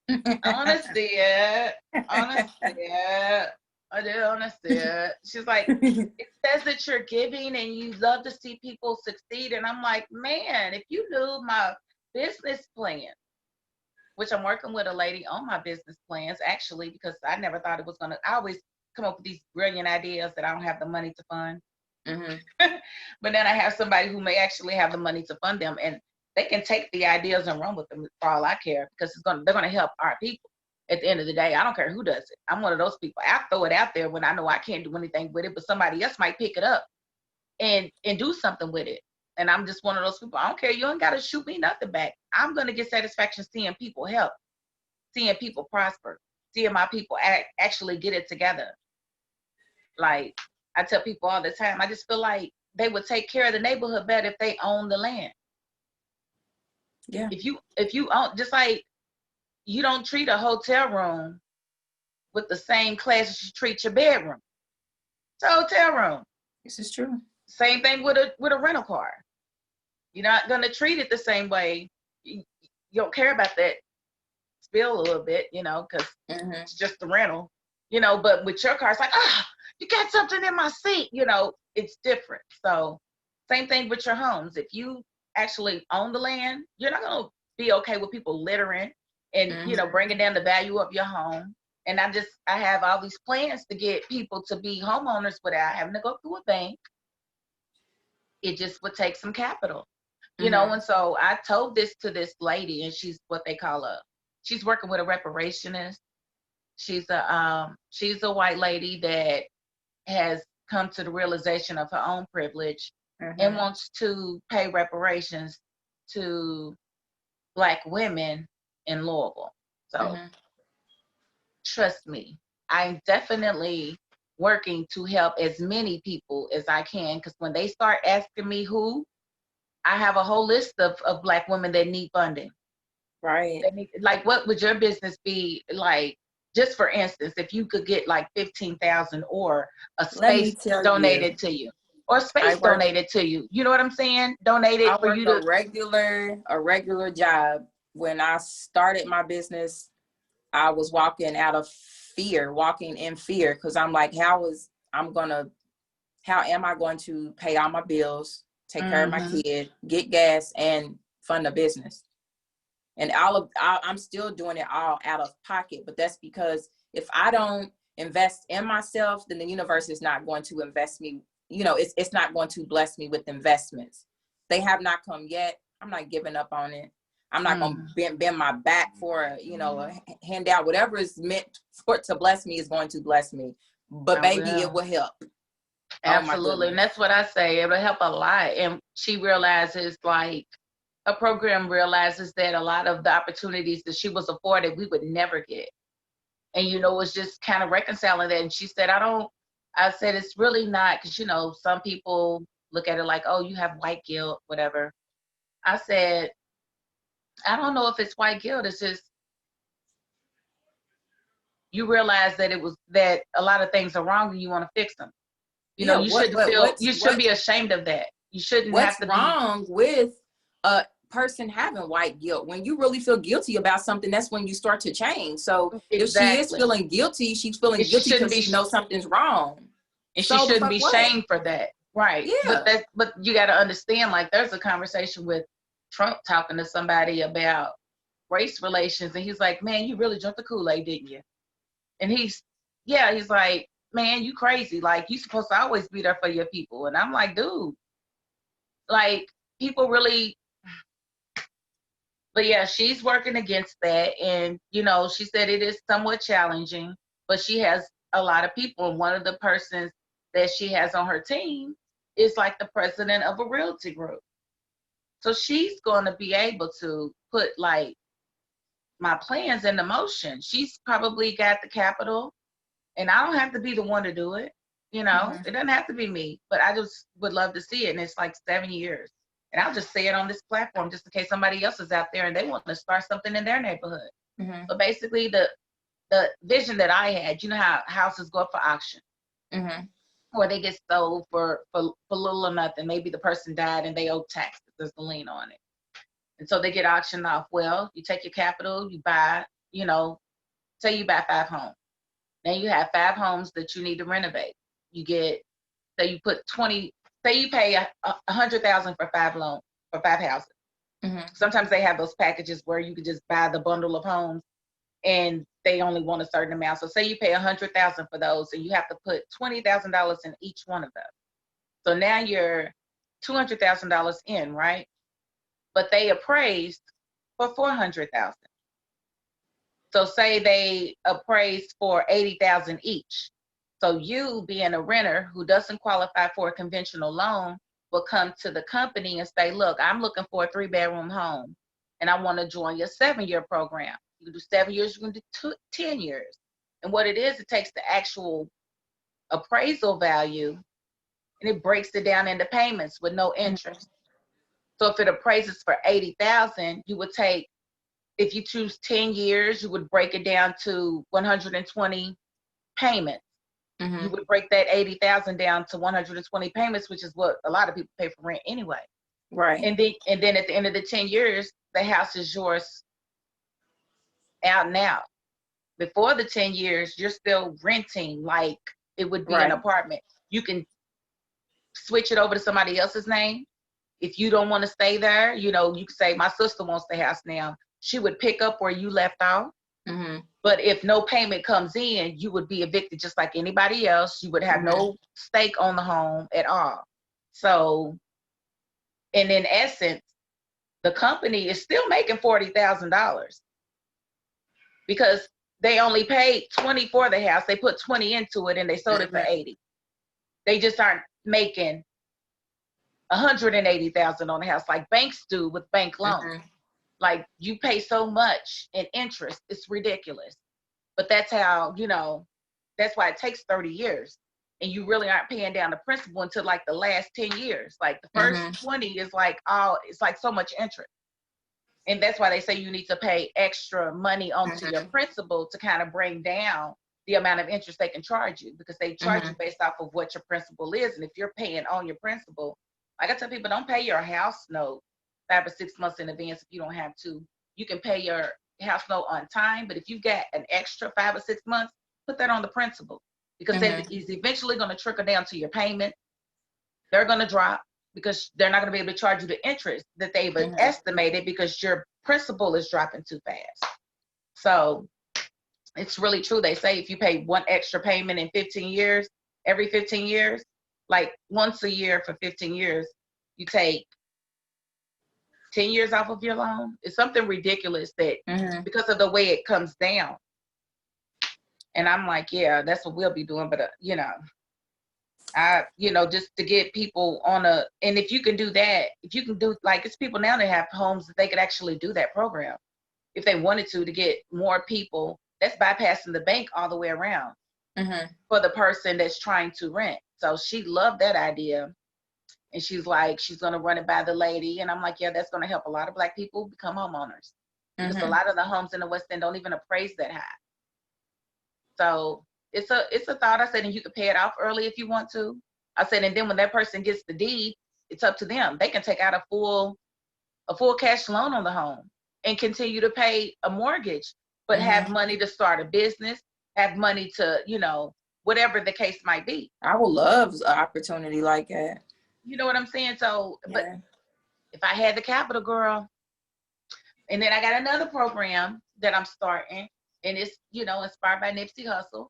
I want to see it. I want to see it. I do want to see it. She's like, it says that you're giving and you love to see people succeed. And I'm like, man, if you knew my business plan, which I'm working with a lady on my business plans, actually, because I never thought it was going to, I always come up with these brilliant ideas that I don't have the money to fund. But then I have somebody who may actually have the money to fund them, and they can take the ideas and run with them for all I care, because they're going to help our people. At the end of the day, I don't care who does it. I'm one of those people. I throw it out there when I know I can't do anything with it, but somebody else might pick it up and do something with it. And I'm just one of those people. I don't care. You ain't got to shoot me nothing back. I'm going to get satisfaction seeing people help, seeing people prosper, seeing my people actually get it together. Like I tell people all the time, I just feel like they would take care of the neighborhood better if they own the land. Yeah. If you own, just like you don't treat a hotel room with the same class as you treat your bedroom. It's a hotel room. This is true. Same thing with a rental car. You're not gonna treat it the same way. You don't care about that spill a little bit, you know, because it's just the rental, you know. But with your car, it's like, you got something in my seat, you know. It's different. So same thing with your homes. If you actually own the land, you're not gonna be okay with people littering and, you know, bringing down the value of your home. And I have all these plans to get people to be homeowners without having to go through a bank. It just would take some capital, you know. And so I told this to this lady, and she's what they call she's working with a reparationist. She's a white lady that has come to the realization of her own privilege and wants to pay reparations to Black women in Louisville. So trust me, I'm definitely working to help as many people as I can, because when they start asking me who, I have a whole list of Black women that need funding. Right. Like, what would your business be like? Just for instance, if you could get like 15,000 or a space donated to you, or space donated to you. You know what I'm saying? Donated for you to a regular job. When I started my business, I was walking in fear, because I'm like, how am I going to pay all my bills, take care of my kid, get gas, and fund a business? And I'm still doing it all out of pocket. But that's because if I don't invest in myself, then the universe is not going to invest me. You know, it's not going to bless me with investments. They have not come yet. I'm not giving up on it. I'm not going to bend my back for a handout. Whatever is meant for it to bless me is going to bless me. But maybe it will help. Absolutely. And that's what I say. It'll help a lot. And she realizes, like, a program realizes that a lot of the opportunities that she was afforded, we would never get. And, you know, it's just kind of reconciling that. And she said, I said, it's really not, because, you know, some people look at it like, oh, you have white guilt, whatever. I said, I don't know if it's white guilt. It's just, you realize that that a lot of things are wrong and you want to fix them. You know, you shouldn't be ashamed of that. You shouldn't have to be. What's wrong with a person having white guilt? When you really feel guilty about something, that's when you start to change. So if she is feeling guilty, she's feeling guilty because she knows something's wrong. And she shouldn't be shamed for that. Right. Yeah. But you got to understand, like, there's a conversation with Trump talking to somebody about race relations. And he's like, man, you really jumped the Kool-Aid, didn't you? And he's like, man, you crazy. Like, you supposed to always be there for your people. And I'm like, dude, like, people really, but yeah, she's working against that. And, you know, she said it is somewhat challenging, but she has a lot of people. And one of the persons that she has on her team is like the president of a realty group. So she's going to be able to put like my plans into motion. She's probably got the capital, and I don't have to be the one to do it. You know, it doesn't have to be me, but I just would love to see it. And it's like 7 years. And I'll just say it on this platform just in case somebody else is out there and they want to start something in their neighborhood. But basically the vision that I had, you know how houses go up for auction, or they get sold for little or nothing. Maybe the person died and they owe taxes. There's a lien on it. And so they get auctioned off. Well, you take your capital, you buy, you know, say you buy 5 homes. Now you have 5 homes that you need to renovate. You get, say you put 20, say you pay $100,000 for 5 houses. Sometimes they have those packages where you could just buy the bundle of homes and they only want a certain amount. So say you pay $100,000 for those, and you have to put $20,000 in each one of those. So now you're $200,000 in, right? But they appraised for $400,000. So say they appraised for $80,000 each. So you, being a renter who doesn't qualify for a conventional loan, will come to the company and say, look, I'm looking for a 3-bedroom home, and I want to join your 7-year program. You can do 7 years, you can do 10 years. And what it is, it takes the actual appraisal value and it breaks it down into payments with no interest. So if it appraises for $80,000, you would take, if you choose 10 years, you would break it down to 120 payments. You would break that $80,000 down to 120 payments, which is what a lot of people pay for rent anyway. Right. And then at the end of the 10 years, the house is yours out and out. Before the 10 years, you're still renting like it would be an apartment. You can switch it over to somebody else's name. If you don't want to stay there, you know, you can say, my sister wants the house now. she would pick up where you left off. Mm-hmm. But if no payment comes in, you would be evicted just like anybody else. You would have no stake on the home at all. So, and in essence, the company is still making $40,000 because they only paid 20 for the house. They put 20 into it and they sold it for 80. They just aren't making 180,000 on the house like banks do with bank loans. Like you pay so much in interest, it's ridiculous. But that's how, you know, that's why it takes 30 years. And you really aren't paying down the principal until like the last 10 years. Like the first 20 is like it's like so much interest. And that's why they say you need to pay extra money onto your principal to kind of bring down the amount of interest they can charge you, because they charge you based off of what your principal is. And if you're paying on your principal, like I tell people, don't pay your house note 5 or 6 months in advance if you don't have to. You can pay your house note on time, but if you got an extra 5 or 6 months, put that on the principal, because it is eventually going to trickle down to your payment. They're going to drop because they're not going to be able to charge you the interest that they've estimated because your principal is dropping too fast. So it's really true. They say if you pay one extra payment in 15 years, every 15 years, like once a year for 15 years, you take 10 years off of your loan. It's something ridiculous that because of the way it comes down. And I'm like, yeah, that's what we'll be doing. But, you know, just to get people on and if you can do that, if you can do, like, it's people now that have homes that they could actually do that program if they wanted to get more people. That's bypassing the bank all the way around for the person that's trying to rent. So she loved that idea. And she's like, she's going to run it by the lady. And I'm like, yeah, that's going to help a lot of Black people become homeowners. Because a lot of the homes in the West End don't even appraise that high. So it's a thought. I said, and you can pay it off early if you want to. I said, and then when that person gets the deed, it's up to them. They can take out a full cash loan on the home and continue to pay a mortgage, but have money to start a business, have money to, you know, whatever the case might be. I would love an opportunity like that. You know what I'm saying? So, but if I had the capital, girl, and then I got another program that I'm starting, and it's, you know, inspired by Nipsey Hussle,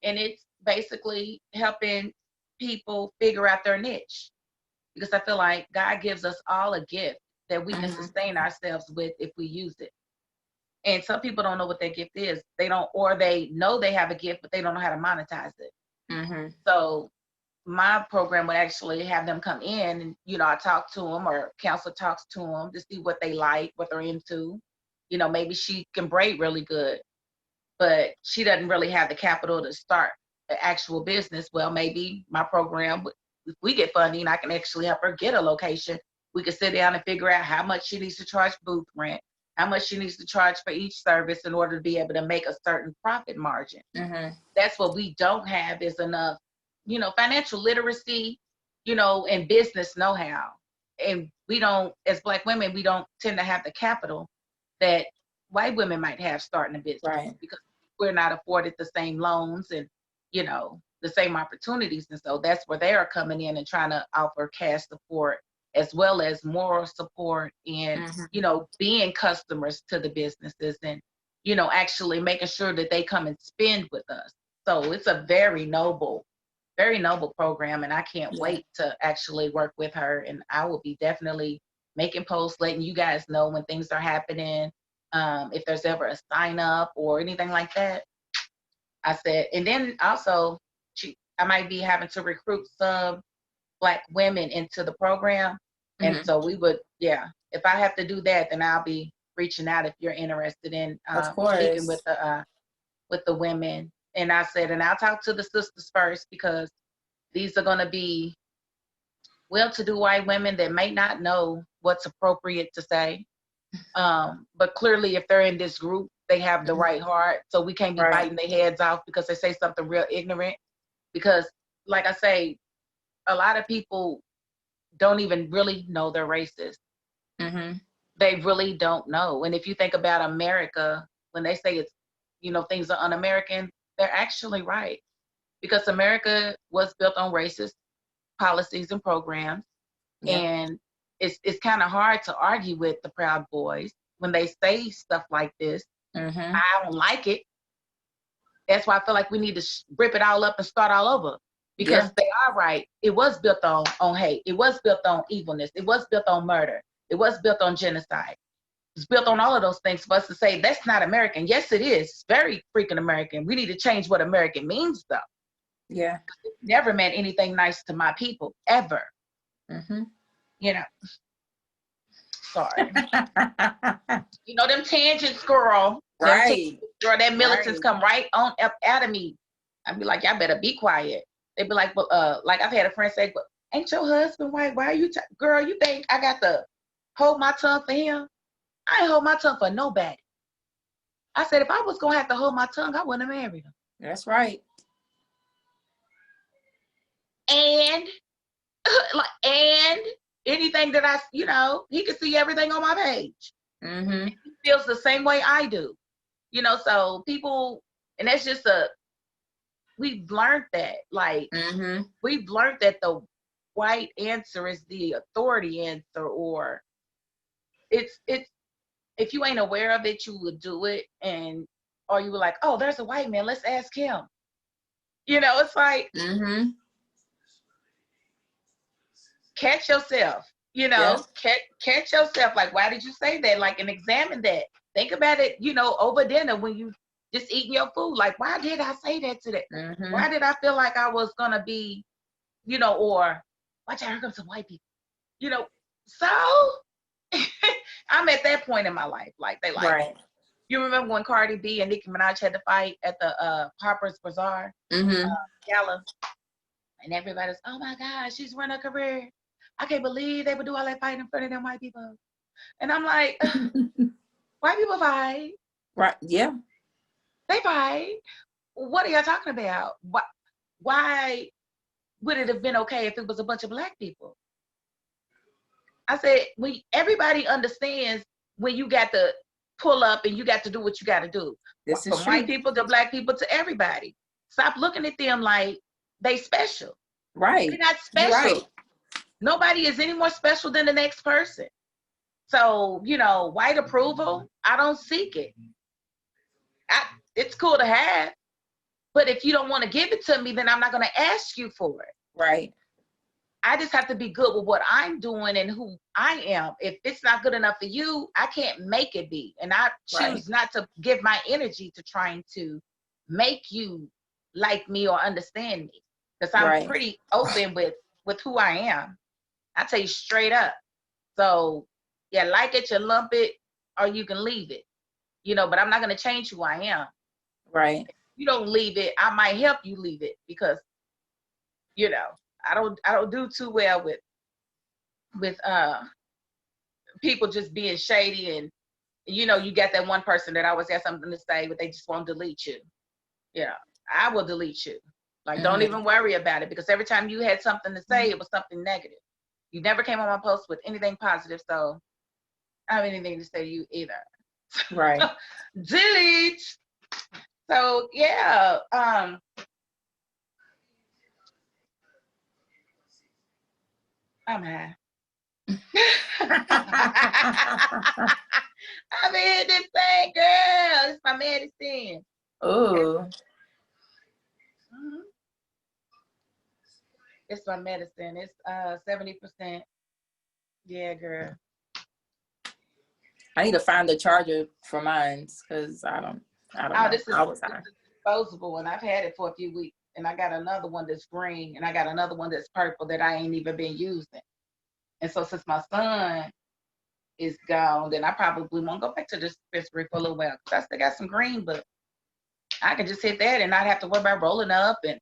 and it's basically helping people figure out their niche, because I feel like God gives us all a gift that we can sustain ourselves with if we use it. And some people don't know what their gift is. They don't, or they know they have a gift, but they don't know how to monetize it. So my program would actually have them come in and, you know, I talk to them, or counselor talks to them to see what they like, what they're into. You know, maybe she can braid really good, but she doesn't really have the capital to start an actual business. Well, maybe my program, if we get funding, I can actually help her get a location. We could sit down and figure out how much she needs to charge booth rent, how much she needs to charge for each service in order to be able to make a certain profit margin. That's what we don't have, is enough, you know, financial literacy, you know, and business know-how. And we don't, as Black women, we don't tend to have the capital that white women might have starting a business, because we're not afforded the same loans and, you know, the same opportunities. And so that's where they are coming in and trying to offer cash support as well as moral support and, you know, being customers to the businesses and, you know, actually making sure that they come and spend with us. So it's a very noble program, and I can't wait to actually work with her. And I will be definitely making posts, letting you guys know when things are happening, if there's ever a sign up or anything like that. I said, and then also I might be having to recruit some Black women into the program. And so we would, if I have to do that, then I'll be reaching out if you're interested in speaking with the women. And I said, and I'll talk to the sisters first, because these are going to be well-to-do white women that may not know what's appropriate to say. But clearly, if they're in this group, they have the right heart. So we can't be biting their heads off because they say something real ignorant. Because, like I say, a lot of people don't even really know they're racist. They really don't know. And if you think about America, when they say it's, you know, things are un-American, they're actually right, because America was built on racist policies and programs. And it's kind of hard to argue with the Proud Boys when they say stuff like this. Mm-hmm. I don't like it. That's why I feel like we need to rip it all up and start all over. Because they are right. It was built on hate. It was built on evilness. It was built on murder. It was built on genocide. It's built on all of those things for us to say that's not American. Yes, it is. It's very freaking American. We need to change what American means, though. Yeah. It never meant anything nice to my people, ever. Mm-hmm. You know. Sorry. You know them tangents, girl. Right. Girl, that militants come right on up out of me. I'd be like, y'all better be quiet. They'd be like, well, like I've had a friend say, well, ain't your husband white? Why are you, girl, you think I got to hold my tongue for him? I ain't hold my tongue for nobody. I said, if I was going to have to hold my tongue, I wouldn't have married him. That's right. And, and anything that I, you know, he can see everything on my page. Mm-hmm. He feels the same way I do. You know, so people, and that's just we've learned that. Like, Mm-hmm. we've learned that the white answer is the authority answer, or it's if you ain't aware of it, you would do it, and or you were like, oh, there's a white man, let's ask him. You know, it's like, Mm-hmm. catch yourself. You know, catch yourself. Like, why did you say that? Like, and examine that. Think about it. You know, over dinner when you just eating your food. Like, why did I say that today? Mm-hmm. Why did I feel like I was gonna be, you know, or watch out, here comes some white people. You know, so I'm at that point in my life. Like, they like, right. You remember when Cardi B and Nicki Minaj had to fight at the Harper's Bazaar Mm-hmm. gala, and everybody's, oh my God, she's running a career. I can't believe they would do all that fighting in front of them white people. And I'm like, white people fight. Right. Yeah. They fight. What are y'all talking about? Why would it have been okay if it was a bunch of black people? I said, everybody understands when you got to pull up and you got to do what you got to do. This is From true. white people to black people to everybody. Stop looking at them like they special. Right. They're not special. Right. Nobody is any more special than the next person. So, you know, white approval, I don't seek it. It's cool to have, but if you don't want to give it to me, then I'm not going to ask you for it. Right. I just have to be good with what I'm doing and who I am. If it's not good enough for you, I can't make it be. And I choose not to give my energy to trying to make you like me or understand me. Because I'm pretty open with who I am. I tell you straight up. So, yeah, like it, you lump it, or you can leave it. You know, but I'm not going to change who I am. Right. If you don't leave it, I might help you leave it, because, you know, I don't do too well with people just being shady, and you know, you got that one person that always has something to say, but they just won't delete you. You know, I will delete you. Like, don't even worry about it, because every time you had something to say, it was something negative. You never came on my post with anything positive, so I don't have anything to say to you either. Right. Delete. So yeah, I'm high. I'm in this thing, girl. It's my medicine. Oh. It's my medicine. It's 70%. Yeah, girl. I need to find the charger for mine, because I don't know. This is disposable, and I've had it for a few weeks. And I got another one that's green, and I got another one that's purple that I ain't even been using. And so since my son is gone, then I probably won't go back to the dispensary for a little while, because I still got some green, but I can just hit that and not have to worry about rolling up. And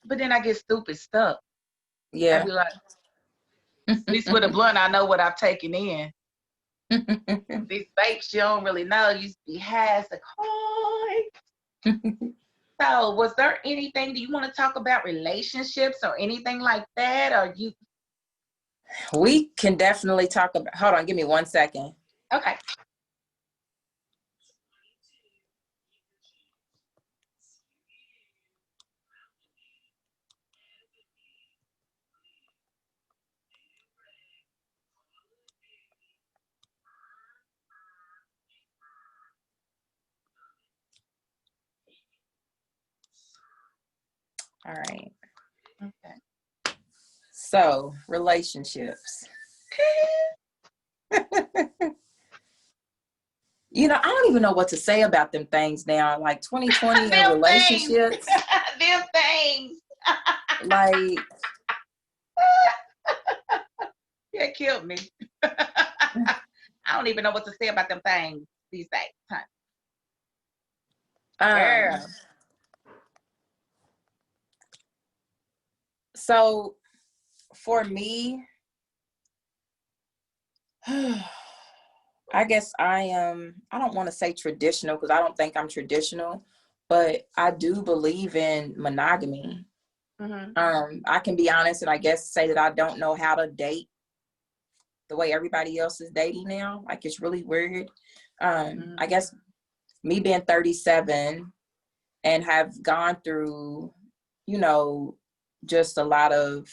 but then I get stupid stuck. Yeah. I be like, at least with a blunt, I know what I've taken in. These vapes, you don't really know. You be has the coin. So, was there anything, do you want to talk about relationships or anything like that? Or you? We can definitely talk about, hold on, give me 1 second. Okay. All right. Okay. So, relationships. You know, I don't even know what to say about them things now. Like 2020 and Them things. relationships. Them things. Like, Yeah, it killed me. I don't even know what to say about them things these days. Girl. So for me, I guess I don't want to say traditional because I don't think I'm traditional, but I do believe in monogamy. I can be honest and I guess say that I don't know how to date the way everybody else is dating now. Like, it's really weird. I guess me being 37 and have gone through, you know, just a lot of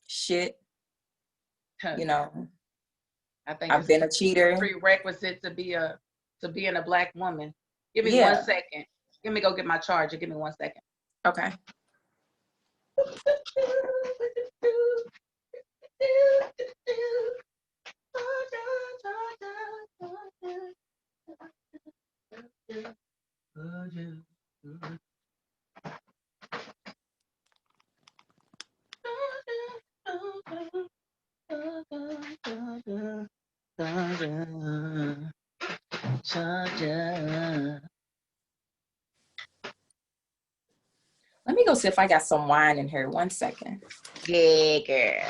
shit, you know. I think I've been a cheater. Prerequisite to being a Black woman. Give me 1 second. Let me go get my charger. Give me 1 second. Okay. Let me go see if I got some wine in here. 1 second. Yeah, girl.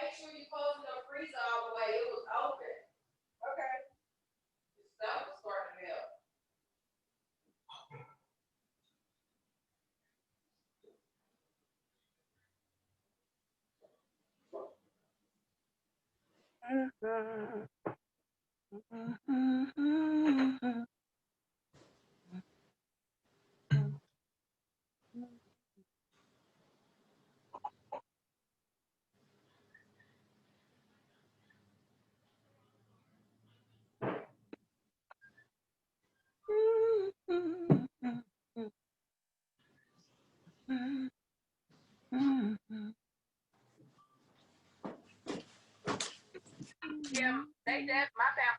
Make sure you close the freezer all the way. It was open. Okay. The stuff was starting to melt. Yeah, they did. My bad.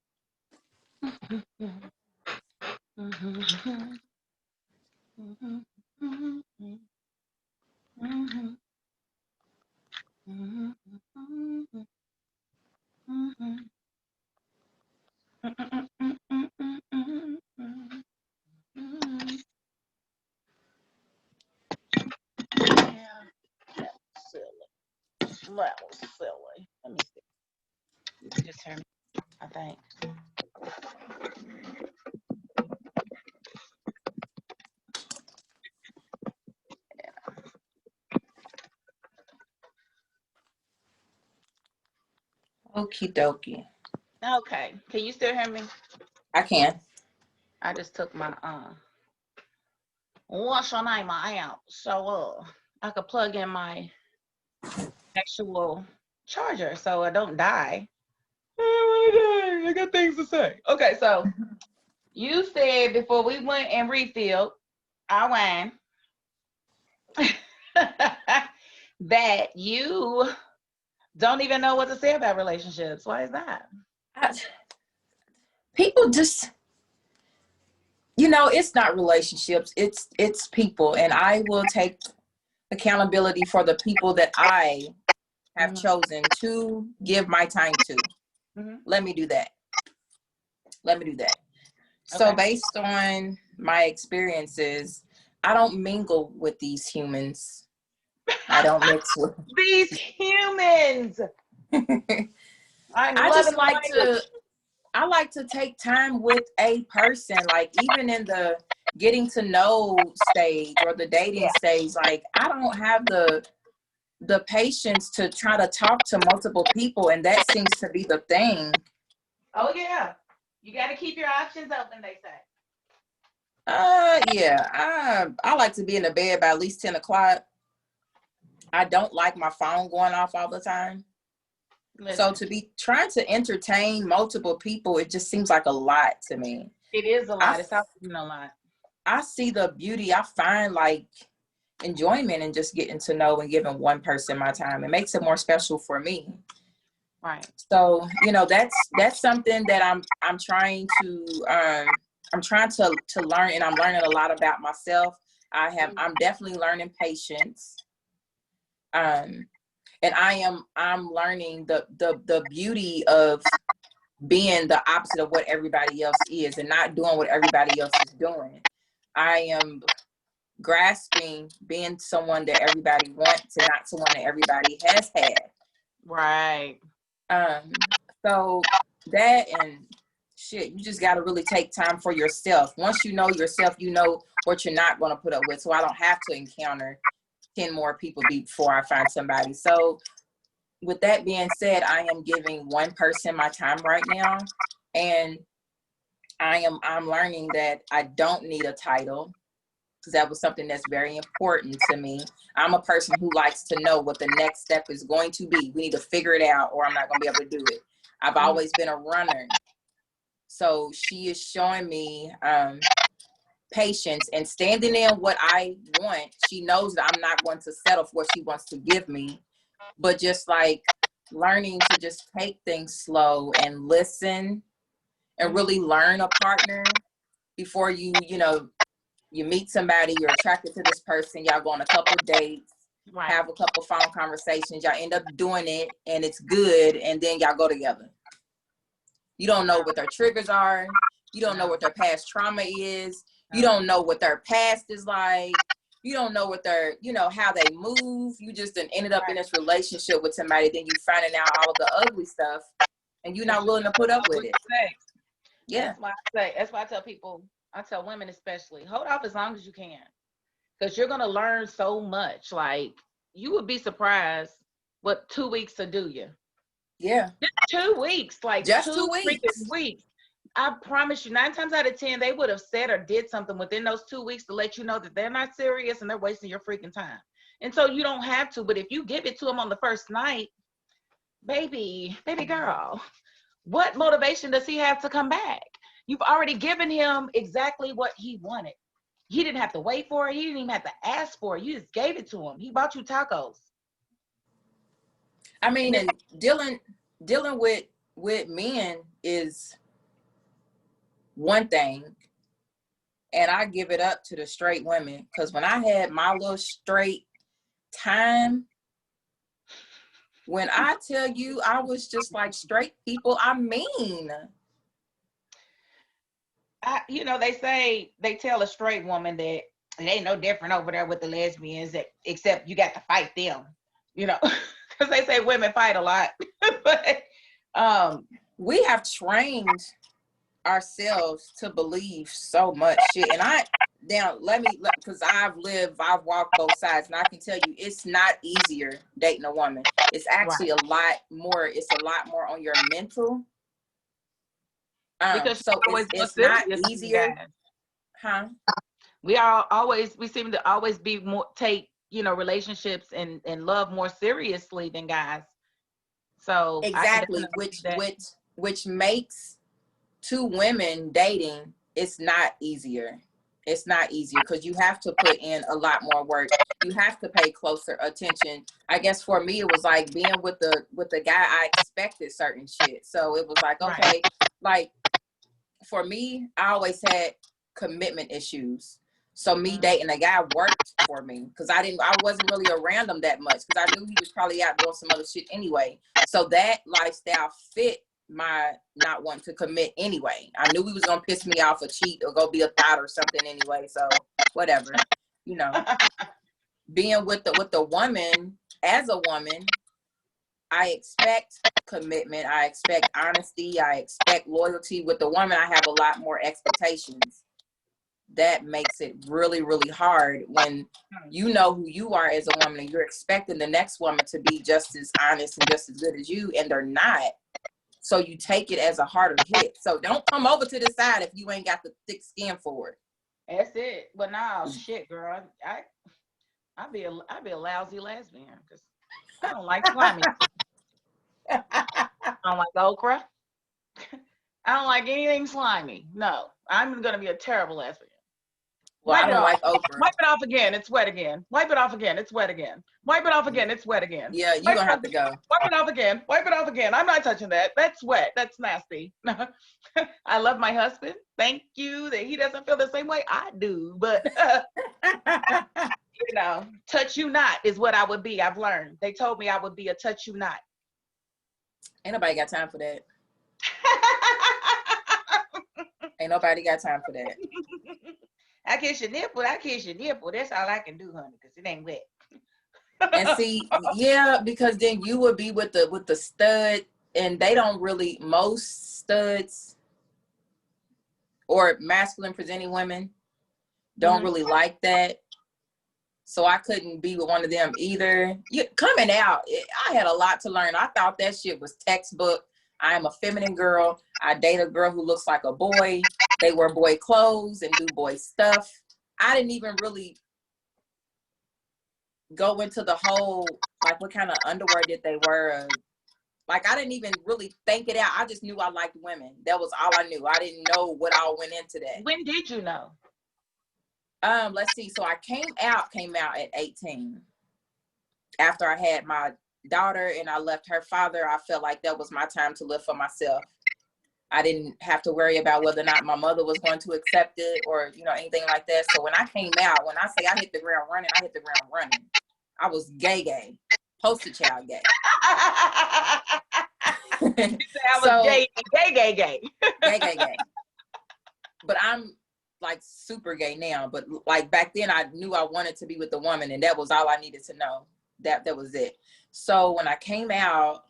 That was silly. Let me see. You can just hear me, I think. Okie dokie. Okay. Can you still hear me? I can. I just took my What's your name? I am. So I could plug in my actual charger so I don't die. I got things to say. Okay, so you said before we went and refilled our wine that you don't even know what to say about relationships. Why is that? People just, it's not relationships, it's people, and I will take accountability for the people that I have chosen to give my time to. Let me do that. So Okay. based on my experiences, I don't mingle with these humans. I don't mix with These humans. I like to take time with a person, like even in the getting to know stage or the dating stage. Like I don't have the patience to try to talk to multiple people, and that seems to be the thing. Oh yeah, you got to keep your options open, they say. Yeah, I like to be in the bed by at least 10 o'clock. I don't like my phone going off all the time. Listen, so to be trying to entertain multiple people, it just seems like a lot to me. it is a lot. It's often a lot. I see the beauty. I find like enjoyment in just getting to know and giving one person my time. It makes it more special for me. Right. So, that's something that I'm trying to learn, and I'm learning a lot about myself. I'm definitely learning patience. And I'm learning the beauty of being the opposite of what everybody else is and not doing what everybody else is doing. I am grasping being someone that everybody wants and not someone that everybody has had. Right. So that and shit, you just got to really take time for yourself. Once you know yourself, you know what you're not going to put up with. So I don't have to encounter 10 more people before I find somebody. So with that being said, I am giving one person my time right now. And I'm learning that I don't need a title, because that was something that's very important to me. I'm a person who likes to know what the next step is going to be. We need to figure it out or I'm not going to be able to do it. I've always been a runner. So she is showing me patience and standing in what I want. She knows that I'm not going to settle for what she wants to give me, but just like learning to just take things slow and listen and really learn a partner before you meet somebody, you're attracted to this person, y'all go on a couple of dates, Right. have a couple phone conversations, y'all end up doing it and it's good, and then y'all go together. You don't know what their triggers are. You don't know what their past trauma is. You don't know what their past is like. You don't know what their, how they move. You just ended up in this relationship with somebody, then you finding out all of the ugly stuff and you're not willing to put up with it. Yeah. That's why I tell people, I tell women especially, hold off as long as you can, because you're going to learn so much. Like, you would be surprised what 2 weeks will do you. Yeah. Just 2 weeks. Like, just 2 weeks. weeks. I promise you, 9 times out of 10, they would have said or did something within those 2 weeks to let you know that they're not serious and they're wasting your freaking time. And so you don't have to, but if you give it to them on the first night, baby girl, what motivation does he have to come back? You've already given him exactly what he wanted. He didn't have to wait for it. He didn't even have to ask for it. You just gave it to him. He bought you tacos. I mean, and dealing with men is one thing, and I give it up to the straight women, because when I had my little straight time, when I tell you I was just like straight people, I mean. They tell a straight woman that it ain't no different over there with the lesbians, except you got to fight them, because they say women fight a lot. But we have trained ourselves to believe so much shit. And because I've walked both sides, and I can tell you it's not easier dating a woman. It's actually a lot more on your mental. Because so it's not easier. Huh? We seem to always be more, take, relationships and love more seriously than guys. So I can Exactly, definitely see that. which makes two women dating, it's not easier. It's not easier because you have to put in a lot more work. You have to pay closer attention. I guess for me, it was like being with the guy, I expected certain shit. So it was like, okay, like for me, I always had commitment issues. So me dating a guy worked for me because I wasn't really around him that much because I knew he was probably out doing some other shit anyway. So that lifestyle fit my not wanting to commit anyway. I knew he was gonna piss me off or cheat or go be a thought or something anyway. So whatever, you know. Being with the woman, as a woman, I expect commitment. I expect honesty. I expect loyalty. With the woman, I have a lot more expectations. That makes it really, really hard when you know who you are as a woman and you're expecting the next woman to be just as honest and just as good as you, and they're not. So you take it as a harder hit. So don't come over to the side if you ain't got the thick skin for it. That's it. But now, shit, girl, I be a lousy lesbian because I don't like slimy. I don't like okra. I don't like anything slimy. No, I'm gonna be a terrible lesbian. Well, I Wipe it don't off. like okra. Wipe it off again. It's wet again. Wipe it off again. It's wet again. Wipe it off again. It's wet again. Yeah, you're gonna have to go. Wipe it off again. Wipe it off again. I'm not touching that. That's wet. That's nasty. I love my husband. Thank you that he doesn't feel the same way I do. But touch you not is what I would be. I've learned. They told me I would be a touch you not. Ain't nobody got time for that. Ain't nobody got time for that. I kiss your nipple. I kiss your nipple. That's all I can do, honey, because it ain't wet. And see, yeah, because then you would be with the stud, and they don't really, most studs or masculine presenting women don't really like that. So I couldn't be with one of them either. Coming out, I had a lot to learn. I thought that shit was textbook. I am a feminine girl. I date a girl who looks like a boy. They wear boy clothes and do boy stuff. I didn't even really go into the whole, like, what kind of underwear did they wear? Like, I didn't even really think it out. I just knew I liked women. That was all I knew. I didn't know what all went into that. When did you know? Let's see. So I came out at 18. After I had my daughter and I left her father, I felt like that was my time to live for myself. I didn't have to worry about whether or not my mother was going to accept it or, anything like that. So when I came out, when I say I hit the ground running, I hit the ground running. I was gay, poster child gay. I was gay. Gay. But I'm like super gay now. But like back then, I knew I wanted to be with the woman, and that was all I needed to know. That was it. So when I came out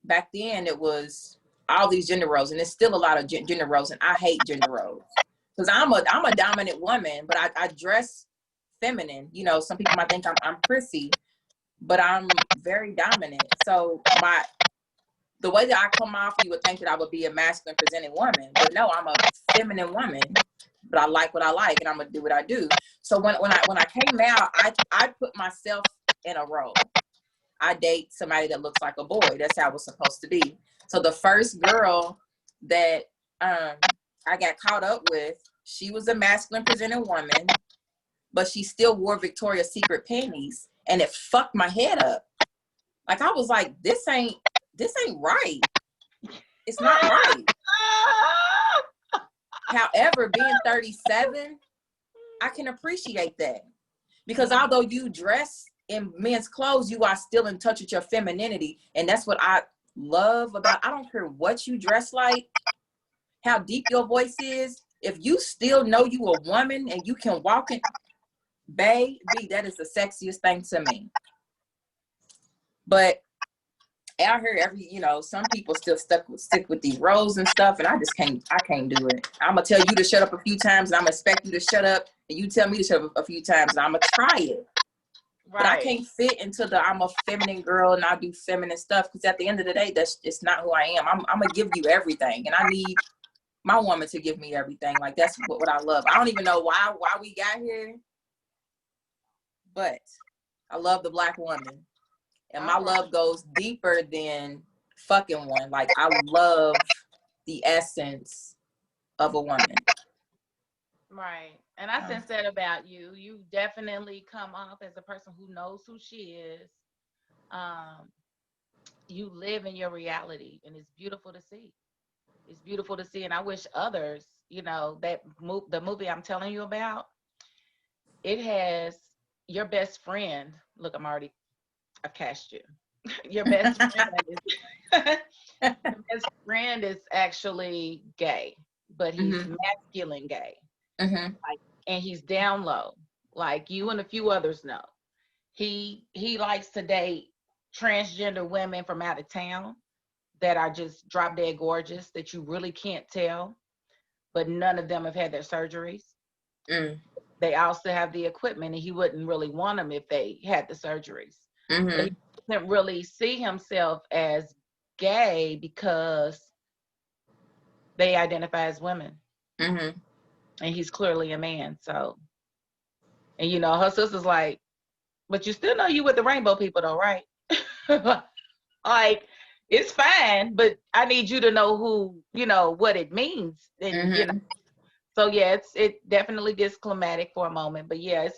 back then, it was all these gender roles, and there's still a lot of gender roles, and I hate gender roles because I'm a dominant woman, but I dress feminine. Some people might think I'm prissy, but I'm very dominant. So the way that I come off, you would think that I would be a masculine presenting woman, but no, I'm a feminine woman. But I like what I like, and I'm gonna do what I do. So when I came out, I put myself in a role. I date somebody that looks like a boy. That's how it was supposed to be. So the first girl that I got caught up with, she was a masculine presenting woman, but she still wore Victoria's Secret panties, and it fucked my head up. Like, I was like, this ain't right. It's not right. However, being 37, I can appreciate that. Because although you dress in men's clothes, you are still in touch with your femininity. And that's what I love about, I don't care what you dress like, how deep your voice is. If you still know you a woman and you can walk in, baby, that is the sexiest thing to me. But out here, some people still stick with these roles and stuff, and I can't do it. I'm gonna tell you to shut up a few times, and I'm gonna expect you to shut up, and you tell me to shut up a few times, and I'm gonna try it. Right. But I can't fit into I'm a feminine girl and I do feminine stuff, because at the end of the day, it's not who I am. I'm gonna give you everything, and I need my woman to give me everything. Like, that's what I love. I don't even know why we got here, but I love the Black woman. And my love goes deeper than fucking one. Like, I love the essence of a woman. Right. And I sense that about you. You definitely come off as a person who knows who she is. You live in your reality, and it's beautiful to see. It's beautiful to see. And I wish others, that the movie I'm telling you about, it has your best friend. Look, I've cast you. Your best friend is actually gay, but he's masculine gay. And he's down low, like you and a few others know. He likes to date transgender women from out of town that are just drop dead gorgeous, that you really can't tell, but none of them have had their surgeries. They also have the equipment, and he wouldn't really want them if they had the surgeries. But he doesn't really see himself as gay because they identify as women. And he's clearly a man. So, and her sister's like, but you still know you with the rainbow people though, right? Like, it's fine, but I need you to know who, what it means. And, so yeah, it definitely gets climatic for a moment, but yeah,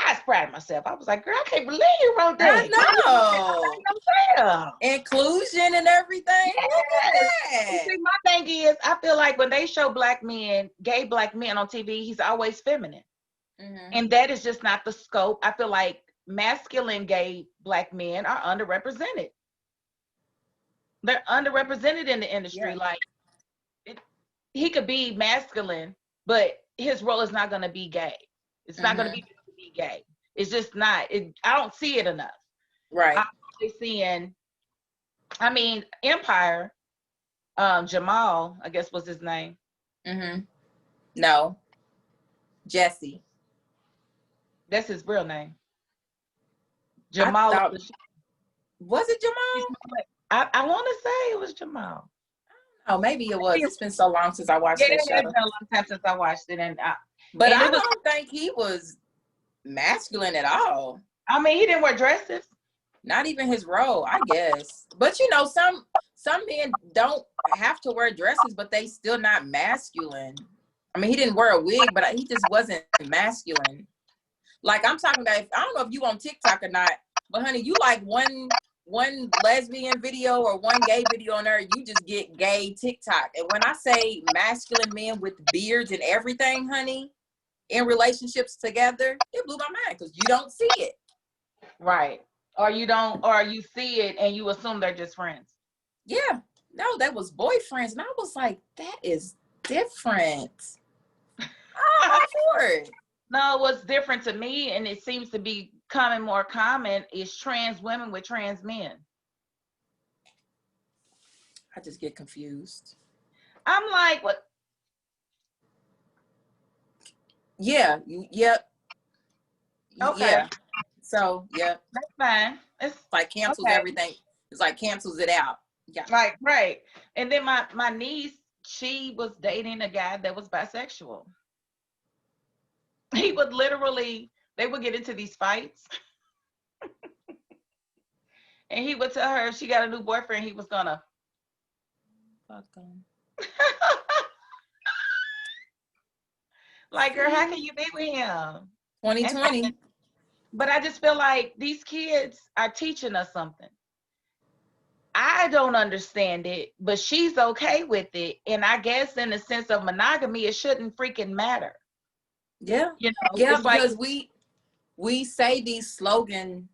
I was proud of myself. I was like, girl, I can't believe you wrote that. I know. Inclusion and everything. Yes. Look at that. See, my thing is, I feel like when they show gay black men on TV, he's always feminine. And that is just not the scope. I feel like masculine gay black men are underrepresented. They're underrepresented in the industry. Yeah. Like, he could be masculine, but his role is not going to be gay. It's not going to be gay. It's just not. I don't see it enough. Right. I'm only seeing, Empire, Jamal, I guess was his name. No. Jesse. That's his real name. Jamal. Was it Jamal? I want to say it was Jamal. Oh, maybe it was. It's been so long since I watched that show. It's been a long time since I watched it. But I don't think he was masculine at all. He didn't wear dresses. Not even his role, I guess. But some men don't have to wear dresses, but they still not masculine. He didn't wear a wig, but he just wasn't masculine. Like, I'm talking about, I don't know if you on TikTok or not, but honey, you like one lesbian video or one gay video on there, you just get gay TikTok. And when I say masculine men with beards and everything, honey, in relationships together, it blew my mind because you don't see it. Right. Or you see it and you assume they're just friends. Yeah. No, that was boyfriends. And I was like, that is different. I'm for it. No, what's different to me, and it seems to be becoming more common, is trans women with trans men. I just get confused. I'm like, what? Yeah. Yep. Okay. Yeah. So, yeah. That's fine. It's like cancels everything. It's like cancels it out. Yeah. Right. And then my niece, she was dating a guy that was bisexual. He would they would get into these fights. And he would tell her if she got a new boyfriend, he was gonna fuck him. Like, girl, how can you be with him? 2020. But I just feel like these kids are teaching us something. I don't understand it, but she's okay with it. And I guess in the sense of monogamy, it shouldn't freaking matter. Yeah. Yeah, because we say these slogans,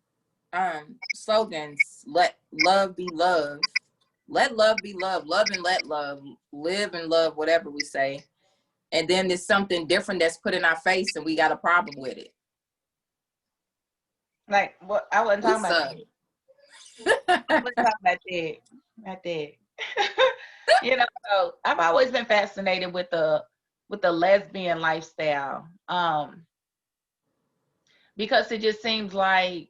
let love be love. Let love be love. Love and let love. Live and love, whatever we say. And then there's something different that's put in our face and we got a problem with it. Like, what? I wasn't talking about that. I wasn't talking about that. Not that. So I've always been fascinated with the lesbian lifestyle. Because it just seems like,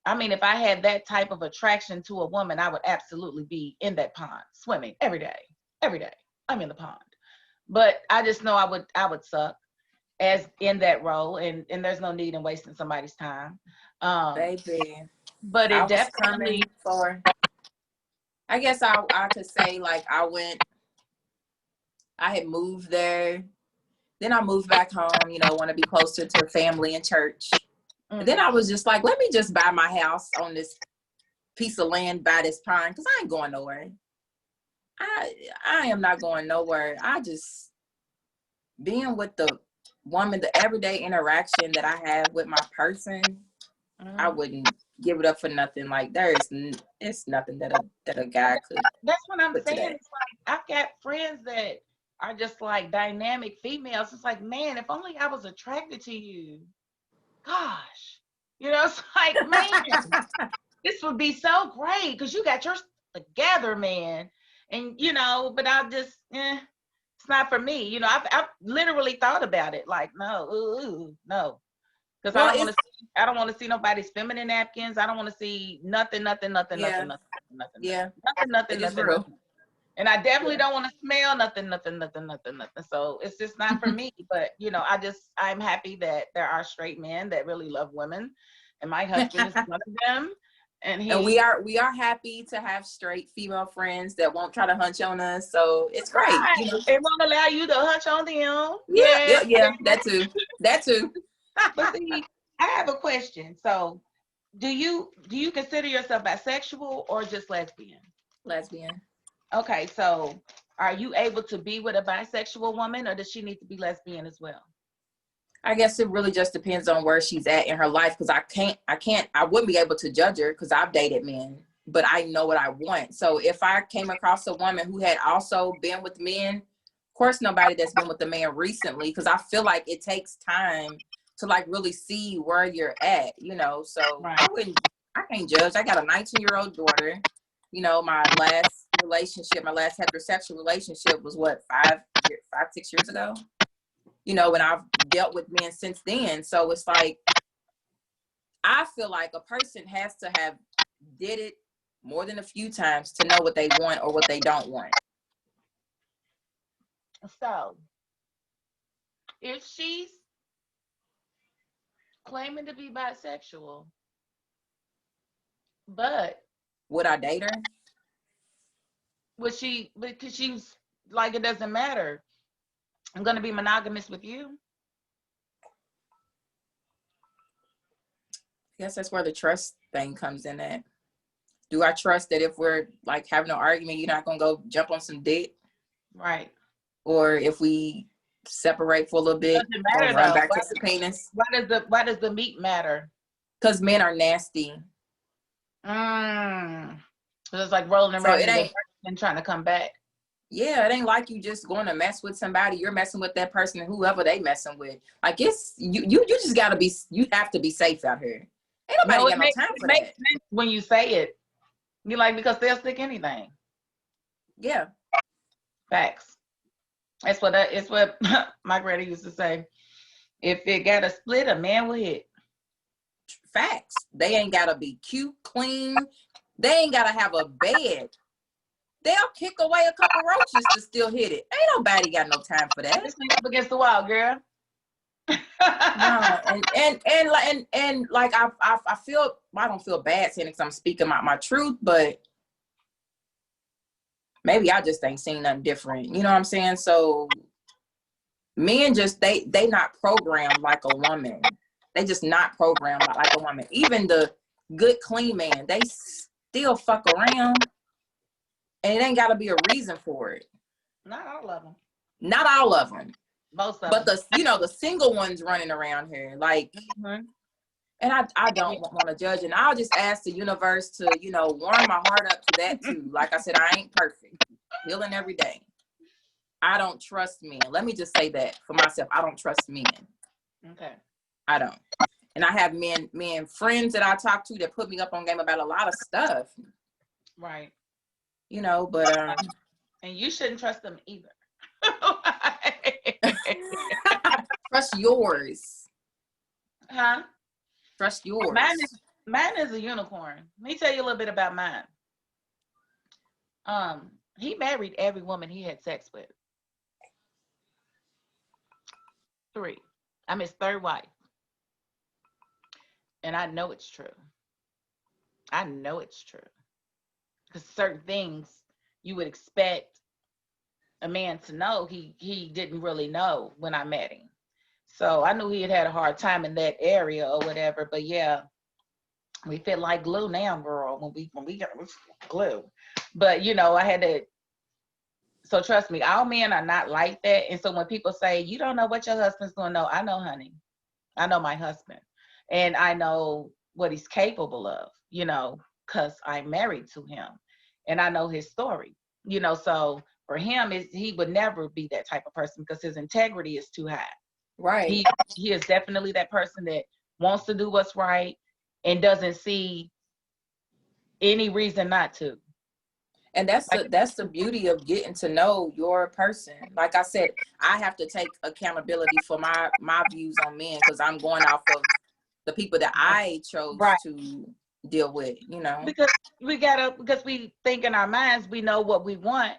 if I had that type of attraction to a woman, I would absolutely be in that pond swimming every day. every day. I'm in the pond. But I just know I would suck as in that role, and there's no need in wasting somebody's time. Baby, But I it was coming definitely, for, I guess I could say like I had moved there. Then I moved back home, you know, want to be closer to family and church. And then I was just like, let me just buy my house on this piece of land by this pond, because I ain't going nowhere. I am not going nowhere. I just being with the woman, the everyday interaction that I have with my person, I wouldn't give it up for nothing. Like it's nothing that a guy could. That's what I'm put saying. today. It's like I've got friends that are just like dynamic females. It's like, man, if only I was attracted to you. Gosh, you know, it's like, man, this would be so great because you got yours together, man. And you know, but I just, it's not for me. You know, I've literally thought about it. Like, no, no, because Well, I don't want to see nobody's feminine napkins. I don't want to see nothing. Yeah. Nothing. And I definitely don't want to smell nothing. So it's just not for me. But you know, I'm happy that there are straight men that really love women, and my husband is one of them. And we are happy to have straight female friends that won't try to hunch on us. So it's great. Right. You know? It won't allow you to hunch on them. Yeah. That too. But see, I have a question. So, do you consider yourself bisexual or just lesbian? Lesbian. Okay, so are you able to be with a bisexual woman, or does she need to be lesbian as well? I guess it really just depends on where she's at in her life, because I wouldn't be able to judge her because I've dated men, but I know what I want. So if I came across a woman who had also been with men, of course, nobody that's been with a man recently, because I feel like it takes time to like really see where you're at, you know. So Right. I can't judge. I got a 19-year-old daughter. You know, my last heterosexual relationship was what, 6 years ago? You know, and I've dealt with men since then. So it's like, I feel like a person has to have did it more than a few times to know what they want or what they don't want. So if she's claiming to be bisexual, but would I date her? Because she's like, it doesn't matter, I'm going to be monogamous with you. I guess that's where the trust thing comes in at. Do I trust that if we're like having an argument, you're not going to go jump on some dick? Right. Or if we separate for a little bit, or run back to the penis? Why does the meat matter? Because men are nasty. So it's like rolling around and trying to come back. Yeah, it ain't like you just going to mess with somebody. You're messing with that person, whoever they messing with. Like, it's you just gotta be. You have to be safe out here. Ain't nobody got no time for that. It makes sense when you say it. You like, because they'll stick anything. Yeah. Facts. It's what my granny used to say. If it got a split, a man will hit. Facts. They ain't gotta be cute, clean. They ain't gotta have a bed. They'll kick away a couple roaches to still hit it. Ain't nobody got no time for that. Just up against the wall, girl. No, and like I feel, I don't feel bad saying it because I'm speaking my truth, but maybe I just ain't seen nothing different. You know what I'm saying? So men just they not programmed like a woman. They just not programmed like a woman. Even the good clean man, they still fuck around, and it ain't got to be a reason for it. Not all of them. Not all of them. Most of but them. the single ones running around here, like, and I don't want to judge, and I'll just ask the universe to, warm my heart up to that too. Like I said, I ain't perfect, healing every day. I don't trust men. Let me just say that for myself. I don't trust men. Okay. I don't. And I have men friends that I talk to that put me up on game about a lot of stuff. Right. But and you shouldn't trust them either. Trust yours. Huh? Trust yours. Mine is a unicorn. Let me tell you a little bit about mine. He married every woman he had sex with. 3. I'm his 3rd wife. And I know it's true. I know it's true. Because certain things you would expect a man to know, he didn't really know when I met him. So I knew he had a hard time in that area or whatever. But yeah, we fit like glue now, girl. When we got glue. But you know, I had to. So trust me, all men are not like that. And so when people say you don't know what your husband's gonna know, I know, honey. I know my husband, and I know what he's capable of. You know, because I'm married to him, and I know his story. You know, so for him, he would never be that type of person because his integrity is too high. Right. He is definitely that person that wants to do what's right and doesn't see any reason not to. And that's the beauty of getting to know your person. Like I said, I have to take accountability for my views on men because I'm going off of the people that I chose Right. to deal with, you know. Because we think in our minds we know what we want,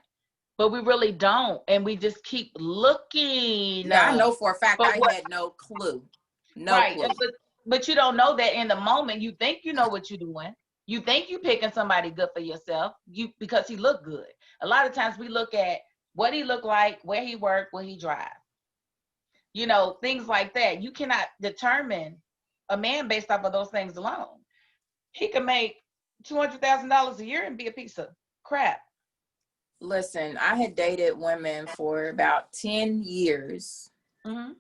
but we really don't, and we just keep looking. Yeah, I know for a fact I had no clue. No clue. But you don't know that in the moment. You think you know what you're doing. You think you're picking somebody good for yourself. Because he looked good. A lot of times we look at what he looked like, where he worked, where he drive. You know, things like that. You cannot determine a man based off of those things alone. He can make $200,000 a year and be a piece of crap. Listen, I had dated women for about 10 years. Mm-hmm.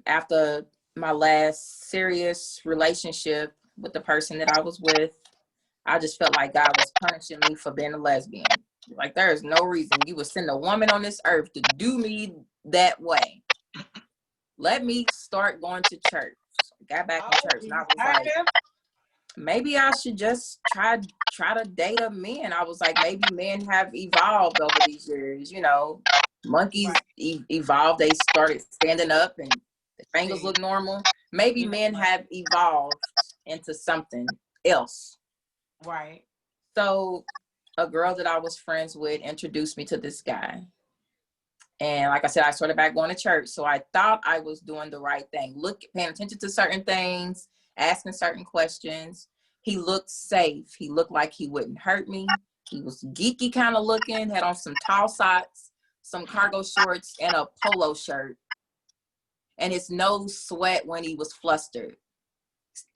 After my last serious relationship with the person that I was with, I just felt like God was punishing me for being a lesbian. Like, there is no reason you would send a woman on this earth to do me that way. Let me start going to church. Got back in church and I was like, maybe I should just try to date a man. I was like, maybe men have evolved over these years, you know. Monkeys evolved, they started standing up and the fingers look normal. Maybe men have evolved into something else. Right. So a girl that I was friends with introduced me to this guy. And like I said, I started back going to church. So I thought I was doing the right thing. Paying attention to certain things, asking certain questions. He looked safe. He looked like he wouldn't hurt me. He was geeky kind of looking, had on some tall socks, some cargo shorts, and a polo shirt. And his nose sweat when he was flustered.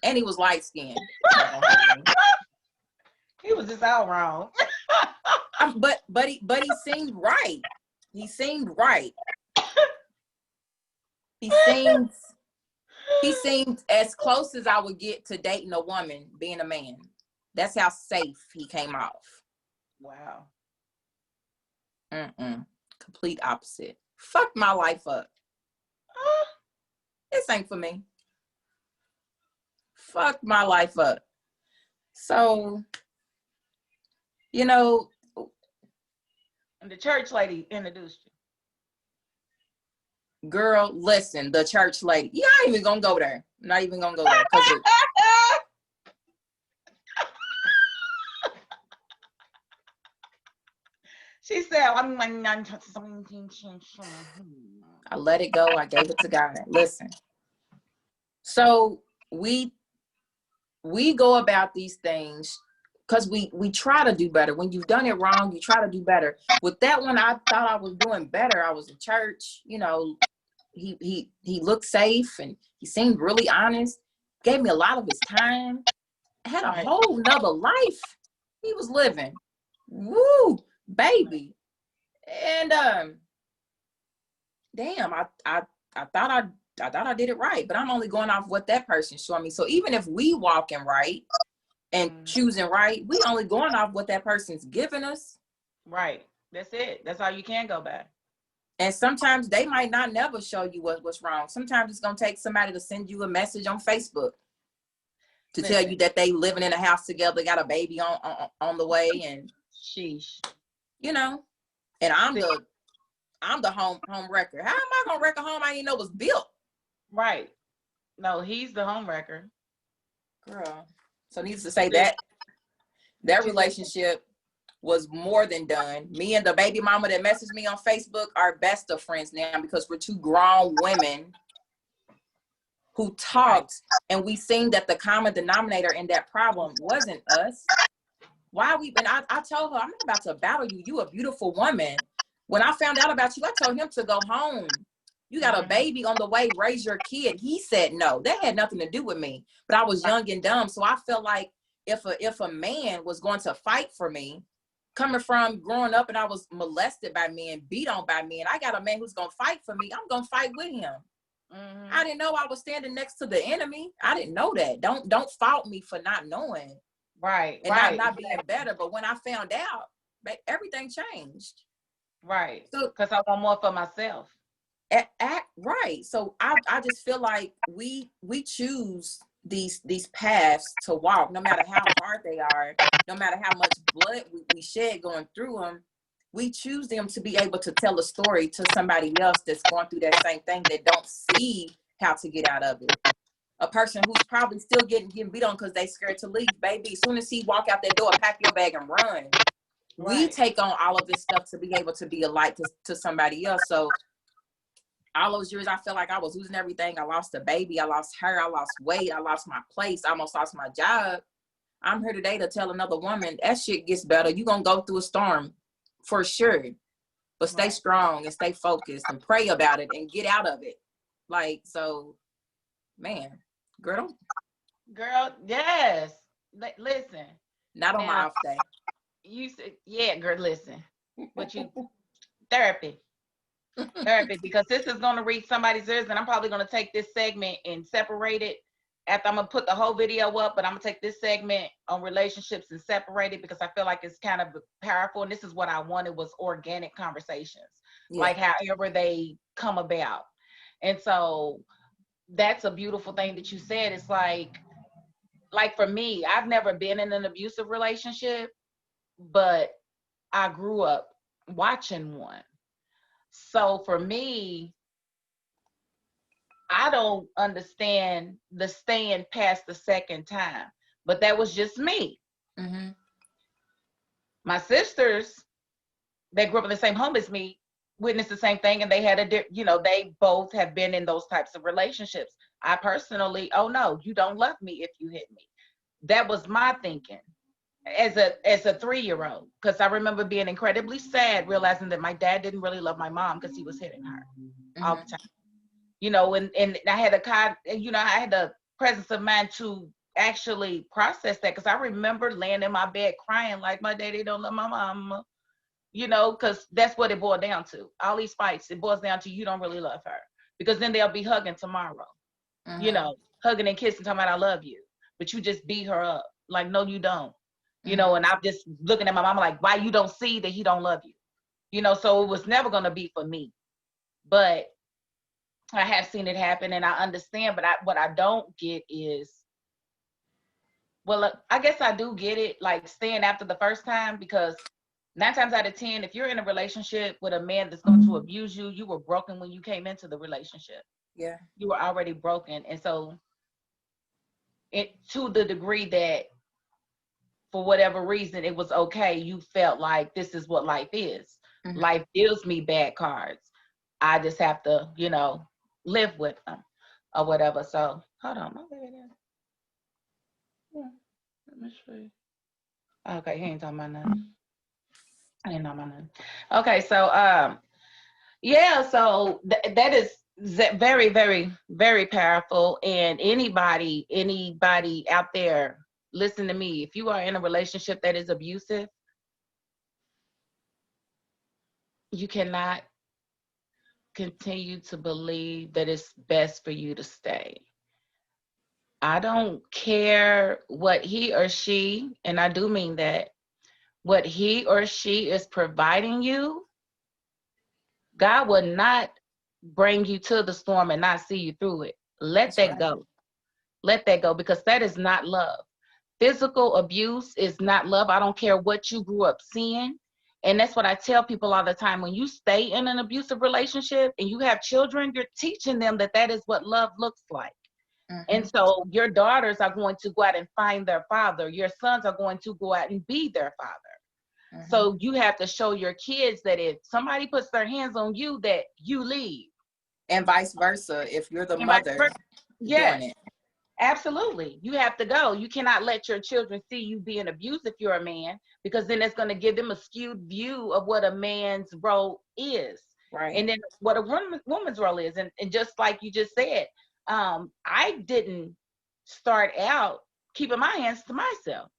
And he was light skinned. He was just out wrong. But he seemed right. He seemed right. He seemed as close as I would get to dating a woman, being a man. That's how safe he came off. Wow. Complete opposite. Fuck my life up. This ain't for me. Fuck my life up. So, you know. And the church lady introduced you. Girl, listen, the church lady. You're not even gonna go there. I'm not even gonna go there. She said, I let it go. I gave it to God. Listen. So we go about these things because we try to do better. When you've done it wrong, you try to do better. With that one, I thought I was doing better. I was in church, you know. He looked safe and he seemed really honest. Gave me a lot of his time. Had a whole nother life he was living. Woo, baby. And damn, I thought I did it right, but I'm only going off what that person showed me. So even if we walking right and choosing right, we only going off what that person's giving us. Right. That's it. That's all you can go by. And sometimes they might not never show you what's wrong. Sometimes it's gonna take somebody to send you a message on Facebook to tell you that they living in a house together, got a baby on the way, and sheesh, you know. And I'm the home wrecker. How am I gonna wreck a home I didn't know was built? Right. No, he's the home wrecker. Girl. So needless to say that relationship was more than done. Me and the baby mama that messaged me on Facebook are best of friends now because we're two grown women who talked, and we seen that the common denominator in that problem wasn't us. Why we, and I told her, I'm not about to battle you. You a beautiful woman. When I found out about you, I told him to go home. You got a baby on the way, raise your kid. He said no. That had nothing to do with me. But I was young and dumb. So I felt like if a man was going to fight for me, coming from growing up and I was molested by men, beat on by men, I got a man who's gonna fight for me, I'm gonna fight with him. I didn't know I was standing next to the enemy. I didn't know that. Don't fault me for not knowing. Right. And not being better. But when I found out, everything changed. Right. So because I want more for myself. Right. So I just feel like we choose these paths to walk, no matter how hard they are, no matter how much blood we shed going through them. We choose them to be able to tell a story to somebody else that's going through that same thing, that don't see how to get out of it. A person who's probably still getting beat on because they scared to leave. Baby, as soon as he walk out that door, pack your bag and run. Right. We take on all of this stuff to be able to be a light to somebody else. So all those years, I felt like I was losing everything. I lost a baby. I lost her. I lost weight. I lost my place. I almost lost my job. I'm here today to tell another woman that shit gets better. You're going to go through a storm for sure. But stay strong and stay focused and pray about it and get out of it. Like, so, man, girl, yes. Listen. Not on my off day. You said, yeah, girl, listen. But you, therapy, because this is going to reach somebody's ears, and I'm probably going to take this segment and separate it after I'm going to put the whole video up, but I'm going to take this segment on relationships and separate it because I feel like it's kind of powerful. And this is what I wanted, was organic conversations, like however they come about. And so that's a beautiful thing that you said. It's like for me, I've never been in an abusive relationship, but I grew up watching one. So for me, I don't understand the staying past the second time, but that was just me. Mm-hmm. My sisters, they grew up in the same home as me, witnessed the same thing, and they had they both have been in those types of relationships. I personally, oh no, you don't love me if you hit me. That was my thinking as a 3-year-old, because I remember being incredibly sad, realizing that my dad didn't really love my mom because he was hitting her all the time. And I had I had the presence of mind to actually process that, because I remember laying in my bed crying like my daddy don't love my mama, because that's what it boiled down to. All these fights, it boils down to you don't really love her, because then they'll be hugging tomorrow, hugging and kissing, talking about I love you, but you just beat her up. Like, no, you don't, and I'm just looking at my mama like, why you don't see that he don't love you, so it was never going to be for me. But I have seen it happen and I understand, but what I don't get is, well, I guess I do get it, like staying after the first time, because 9 times out of 10, if you're in a relationship with a man that's going to abuse you, you were broken when you came into the relationship. Yeah. You were already broken. And so to the degree that for whatever reason, it was okay, you felt like this is what life is. Mm-hmm. Life deals me bad cards. I just have to, live with them or whatever. So hold on, my baby. Yeah, let me see. Okay, he ain't talking about nothing. I didn't know about nothing. Okay, so so that is very, very, very powerful. And anybody out there, listen to me. If you are in a relationship that is abusive, you cannot continue to believe that it's best for you to stay. I don't care what he or she, and I do mean that, what he or she is providing you. God will not bring you to the storm and not see you through it. Let that go. Let that go, because that is not love. Physical abuse is not love. I don't care what you grew up seeing. And that's what I tell people all the time. When you stay in an abusive relationship and you have children, you're teaching them that is what love looks like. Mm-hmm. And so your daughters are going to go out and find their father. Your sons are going to go out and be their father. So you have to show your kids that if somebody puts their hands on you, that you leave. And vice versa, if you're the And vice mother versa. Yes, doing it. absolutely. You have to go. You cannot let your children see you being abused if you're a man, because then it's going to give them a skewed view of what a man's role is. Right. And then what a woman's role is. And just like you just said, I didn't start out keeping my hands to myself.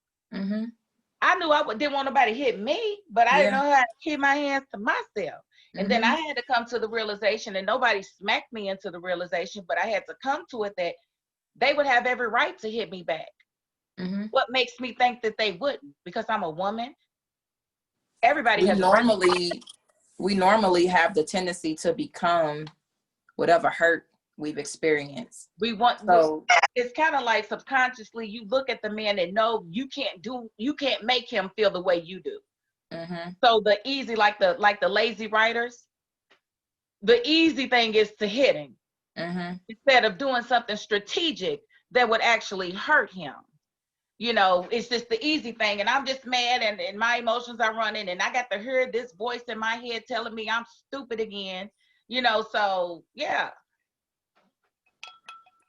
I knew I didn't want nobody to hit me, but I didn't know how to keep my hands to myself. And then I had to come to the realization, and nobody smacked me into the realization, but I had to come to it that they would have every right to hit me back. What makes me think that they wouldn't? Because I'm a woman. Everybody has we normally have the tendency to become whatever hurt we've experienced. So it's kind of like subconsciously you look at the man and know you can't make him feel the way you do. So the easy, like the lazy writers, the easy thing is to hit him instead of doing something strategic that would actually hurt him. You know, it's just the easy thing. And I'm just mad and my emotions are running and I got to hear this voice in my head telling me I'm stupid again. You know, so yeah.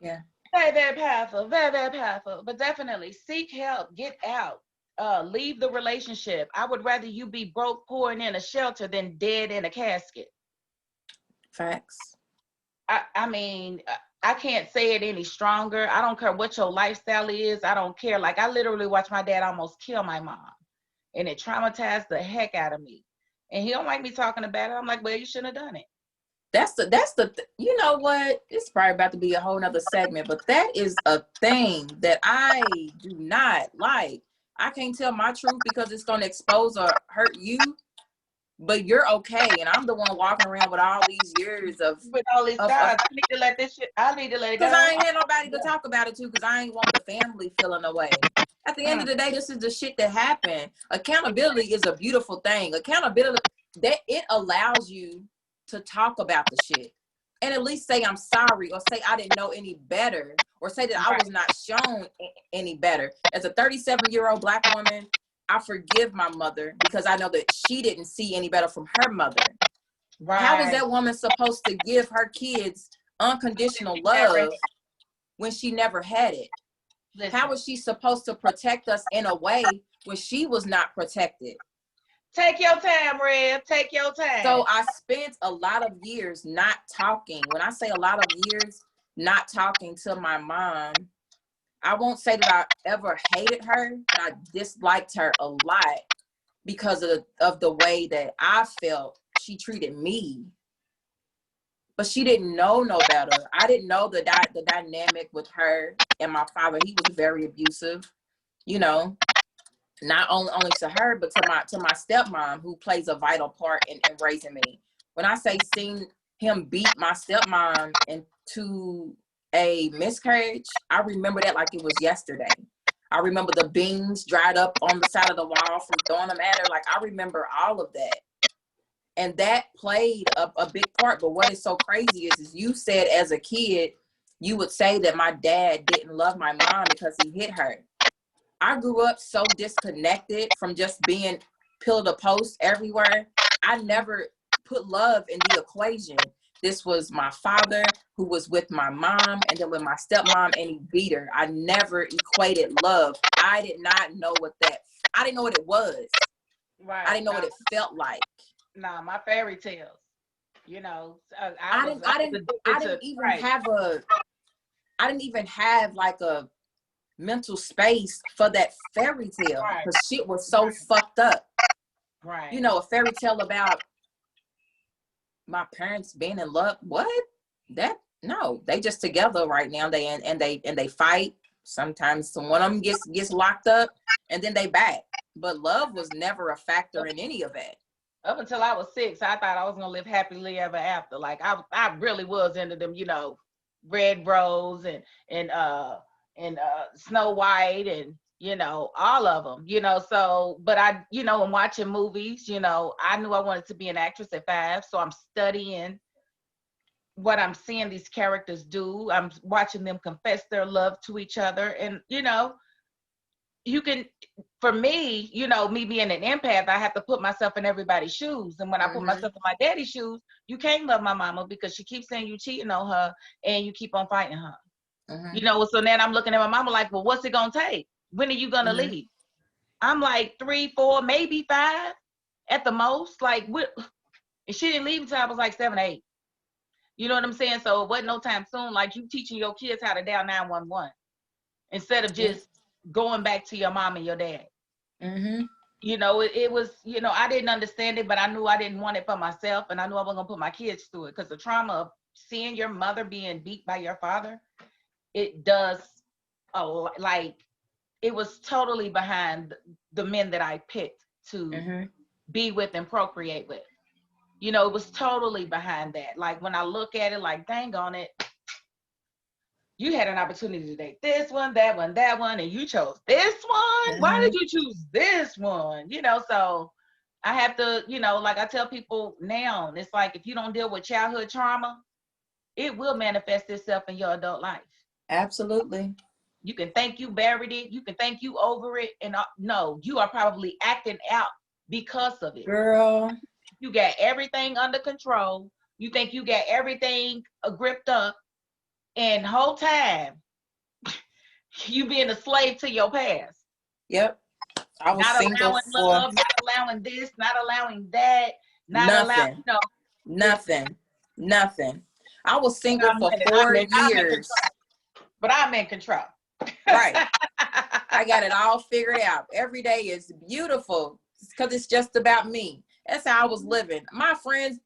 Yeah. Very, very powerful. Very, very powerful. But definitely seek help. Get out. Leave the relationship. I would rather you be broke, poor, and in a shelter than dead in a casket. Facts. I mean, I can't say it any stronger. I don't care what your lifestyle is. I don't care. Like, I literally watched my dad almost kill my mom. And it traumatized the heck out of me. And he don't like me talking about it. I'm like, well, you shouldn't have done it. You know what? It's probably about to be a whole nother segment, but that is a thing that I do not like. I can't tell my truth because it's going to expose or hurt you, but you're okay. And I'm the one walking around with all these years with all these scars. I need to let this shit, I need to let it go. Because I ain't had nobody to talk about it to, because I ain't want the family feeling away. At the end of the day, this is the shit that happened. Accountability is a beautiful thing. Accountability, that it allows you to talk about the shit and at least say I'm sorry, or say I didn't know any better, or say that I was not shown any better. As a 37-year-old Black woman, I forgive my mother because I know that she didn't see any better from her mother. How is that woman supposed to give her kids unconditional love when she never had it? How is she supposed to protect us in a way when she was not protected? Take your time, Rev. Take your time. So I spent a lot of years not talking. When I say a lot of years not talking to my mom, I won't say that I ever hated her. I disliked her a lot because of the way that I felt she treated me. But she didn't know no better. I didn't know the dynamic with her and my father. He was very abusive, you know. Not only to her, but to my stepmom, who plays a vital part in raising me. When I say seeing him beat my stepmom into a miscarriage, I remember that like it was yesterday. I remember the beans dried up on the side of the wall from throwing them at her. Like, I remember all of that. And that played a big part. But what is so crazy is you said as a kid, you would say that my dad didn't love my mom because he hit her. I grew up so disconnected from just being pillar to post everywhere. I never put love in the equation. This was my father who was with my mom, and then with my stepmom, and he beat her. I never equated love. I did not know I didn't know what it was. Right. I didn't know what it felt like. Nah, my fairy tales. You know, I didn't even have like a mental space for that fairy tale, because shit was so fucked up. Right. You know, a fairy tale about my parents being in love. What? No, they just together right now. They fight. Sometimes one of them gets locked up, and then they back. But love was never a factor in any of that. Up until I was 6, I thought I was gonna live happily ever after. Like, I really was into them, you know, Red Rose and Snow White, and you know, all of them, you know. So, but I, you know, I'm watching movies, you know, I knew I wanted to be an actress at 5, so I'm studying what I'm seeing these characters do. I'm watching them confess their love to each other, and you know, you can, for me, you know, me being an empath, I have to put myself in everybody's shoes. And when I put myself in my daddy's shoes, you can't love my mama because she keeps saying you cheating on her and you keep on fighting her. You know, so then I'm looking at my mama like, well, what's it gonna take? When are you gonna leave? I'm like 3, 4, maybe 5 at the most. Like, what? And she didn't leave until I was like 7, 8. You know what I'm saying? So it wasn't no time soon. Like, you teaching your kids how to dial 911 instead of just going back to your mom and your dad. You know, it was, you know, I didn't understand it, but I knew I didn't want it for myself, and I knew I wasn't gonna put my kids through it, because the trauma of seeing your mother being beat by your father, it does a lot. Like, it was totally behind the men that I picked to be with and procreate with. You know, it was totally behind that. Like, when I look at it, like, dang on it, you had an opportunity to date this one, that one, that one, and you chose this one. Why did you choose this one? You know, so I have to, you know, like I tell people now, it's like, if you don't deal with childhood trauma, it will manifest itself in your adult life. Absolutely. You can think you buried it. You can think you over it. And no, you are probably acting out because of it. Girl. You got everything under control. You think you got everything gripped up. And whole time, you being a slave to your past. Yep. I was not single allowing for love, not allowing this, not allowing that, not allowing, you know. Nothing. I was single for 4 years. But I'm in control. Right. I got it all figured out. Every day is beautiful because it's just about me. That's how I was living. My friends,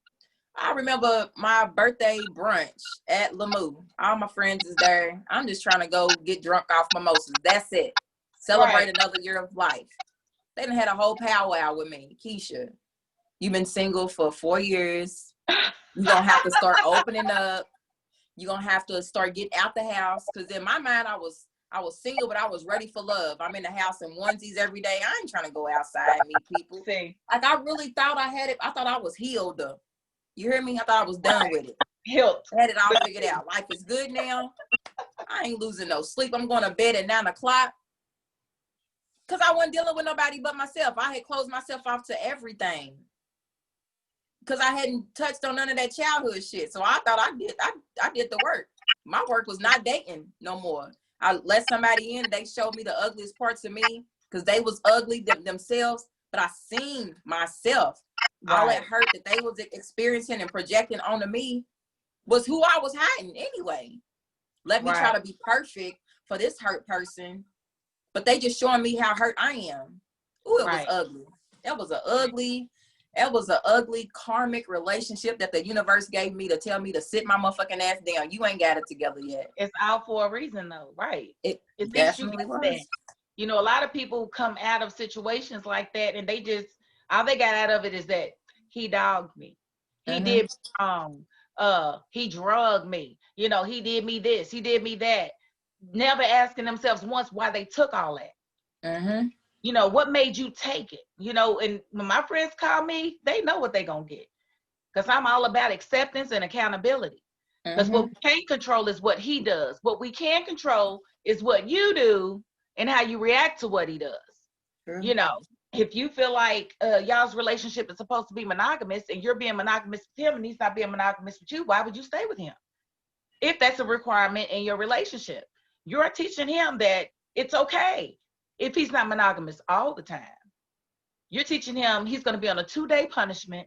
I remember my birthday brunch at Lamu. All my friends is there. I'm just trying to go get drunk off mimosas. That's it. Celebrate another year of life. They done had a whole powwow with me. Keisha, you've been single for 4 years. You're going to have to start opening up. You're going to have to start getting out the house. Because in my mind, I was single, but I was ready for love. I'm in the house in onesies every day. I ain't trying to go outside and meet people. Like, I really thought I had it. I thought I was healed up. You hear me? I thought I was done with it. Healed. I had it all figured out. Life is good now. I ain't losing no sleep. I'm going to bed at 9 o'clock. Because I wasn't dealing with nobody but myself. I had closed myself off to everything. Because I hadn't touched on none of that childhood shit. So I thought I did the work. My work was not dating no more. I let somebody in. They showed me the ugliest parts of me because they was ugly themselves. But I seen myself. All that hurt that they was experiencing and projecting onto me was who I was hiding anyway. Let me try to be perfect for this hurt person. But they just showing me how hurt I am. Ooh, it was ugly. That was an ugly karmic relationship that the universe gave me to tell me to sit my motherfucking ass down. You ain't got it together yet. It's out for a reason though, right? It definitely was. You know, a lot of people come out of situations like that and they just, all they got out of it is that he dogged me. He did wrong. He drugged me. You know, he did me this, he did me that. Never asking themselves once why they took all that. You know, what made you take it? You know, and when my friends call me, they know what they're going to get. Because I'm all about acceptance and accountability. Because what we can't control is what he does. What we can control is what you do and how you react to what he does. You know, if you feel like y'all's relationship is supposed to be monogamous and you're being monogamous with him and he's not being monogamous with you, why would you stay with him? If that's a requirement in your relationship, you're teaching him that it's okay if he's not monogamous all the time. You're teaching him he's going to be on a 2-day punishment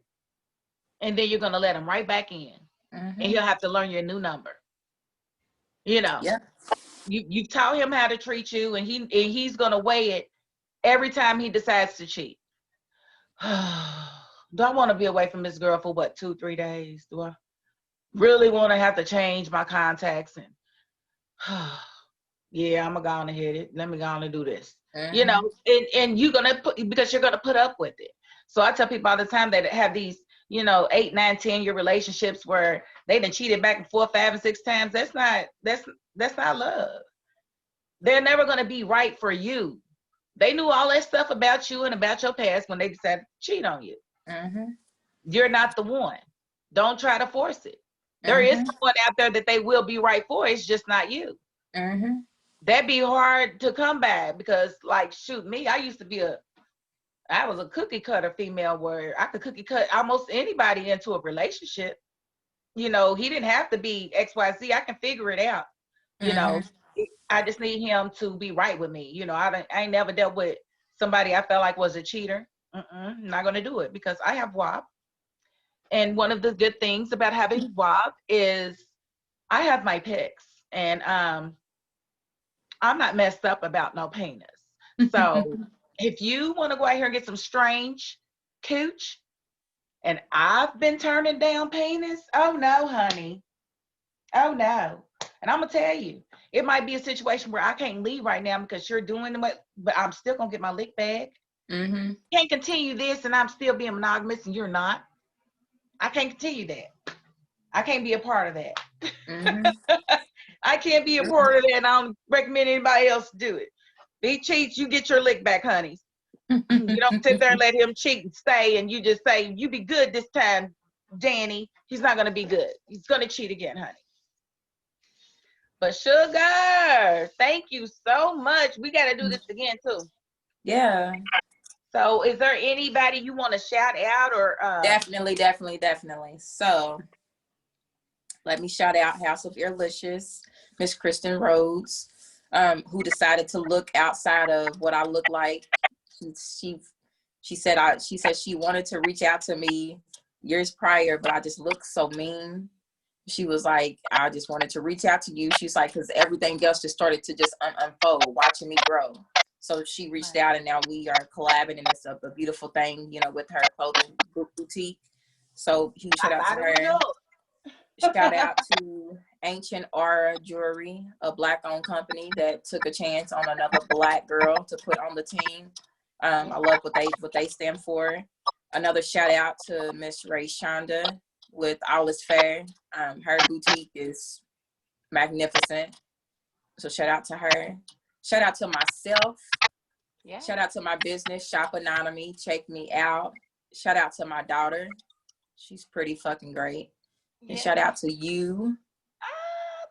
and then you're going to let him right back in and he'll have to learn your new number. You know, you've taught him how to treat you and he's going to weigh it every time he decides to cheat. Do I want to be away from this girl for what, 2-3 days? Do I really want to have to change my contacts? And yeah, I'm gonna go on and hit it. Let me go on and do this. You know, and you're gonna because you're gonna put up with it. So I tell people all the time that have these, you know, 8, 9, 10-year relationships where they done cheated back and forth 5 and 6 times. That's not love. They're never gonna be right for you. They knew all that stuff about you and about your past when they decided to cheat on you. You're not the one. Don't try to force it. There is someone out there that they will be right for. It's just not you. that'd be hard to come by because, like, shoot, me, I was a cookie cutter female where I could cookie cut almost anybody into a relationship. You know, he didn't have to be XYZ. I can figure it out. You know, I just need him to be right with me. You know, I ain't never dealt with somebody I felt like was a cheater. Not gonna do it because I have WAP. And one of the good things about having WAP is I have my pics, and I'm not messed up about no penis. So if you want to go out here and get some strange cooch, and I've been turning down penis, oh no, honey. Oh no. And I'm gonna tell you, it might be a situation where I can't leave right now because you're doing it, but I'm still gonna get my lick back. Can't continue this and I'm still being monogamous and you're not. I can't continue that. I can't be a part of that. I can't be a part of that, and I don't recommend anybody else to do it. If he cheats, you get your lick back, honey. You don't sit there and let him cheat and stay, and you just say, you be good this time, Danny. He's not gonna be good. He's gonna cheat again, honey. But Sugar, thank you so much. We gotta do this again too. Yeah. So is there anybody you want to shout out or Definitely. So let me shout out House of Earlicious, Miss Kristen Rhodes, who decided to look outside of what I look like. She said she wanted to reach out to me years prior, but I just looked so mean. She was like, I just wanted to reach out to you. She's like, because everything else just started to just unfold, watching me grow. So she reached out, and now we are collabing, and it's a beautiful thing, you know, with her clothing boutique. So huge shout out to her. Shout out to Ancient Aura Jewelry, a Black-owned company that took a chance on another Black girl to put on the team. I love what they stand for. Another shout out to Miss Ray Shonda with All Is Fair. Her boutique is magnificent. So shout out to her. Shout out to myself. Yeah. Shout out to my business, Shop Anatomy. Check me out. Shout out to my daughter. She's pretty fucking great. Yeah. And shout out to you. Oh,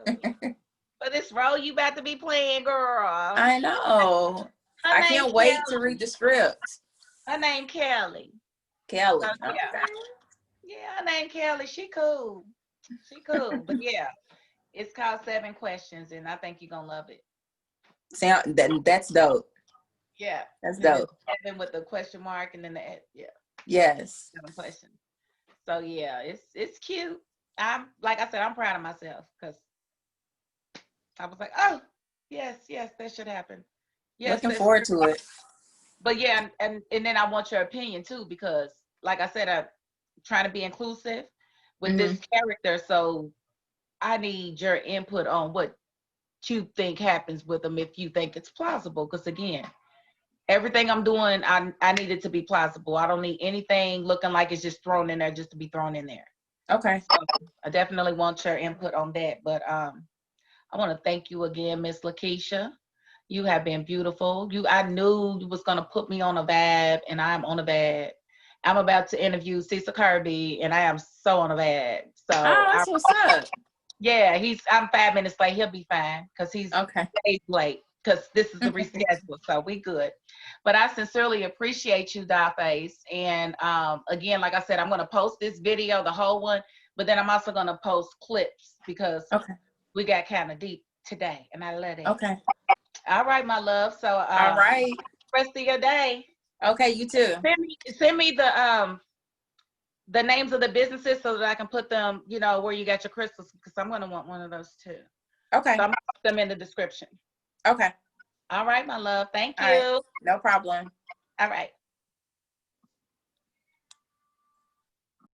thank you. For this role you about to be playing, girl. I know. I can't wait to read the script. Her name Kelly. Kelly. Yeah. Okay. Yeah, her name Kelly. She cool. But yeah, it's called 7 Questions, and I think you're gonna love it. That's dope. Yeah. That's dope. 7 with the question mark and then the Yes. 7 questions. So yeah, it's cute. I'm like I said, I'm proud of myself because I was like, oh yes, that should happen. Yes, looking forward to it. But yeah, and then I want your opinion too, because like I said, I'm trying to be inclusive with this character. So I need your input on what you think happens with them if you think it's plausible. Because again, everything I'm doing, I need it to be plausible. I don't need anything looking like it's just thrown in there just to be thrown in there. Okay. So I definitely want your input on that. But I want to thank you again, Miss LaKisha. You have been beautiful. I knew you was going to put me on a vibe, and I'm on a vibe. I'm about to interview Cecil Kirby, and I am so on a vibe. So that's what's up. Yeah, I'm 5 minutes late. He'll be fine because he's days late because this is the reschedule. So we good. But I sincerely appreciate you, Dollface. And again, like I said, I'm going to post this video, the whole one, but then I'm also going to post clips because we got kind of deep today, and I love it. Okay. All right, my love. So all right. Rest of your day. Okay, you too. Send me the names of the businesses so that I can put them, you know, where you got your crystals, because I'm gonna want one of those too. Okay. So I'm gonna put them in the description. Okay. All right, my love. Thank you. Right. No problem. All right.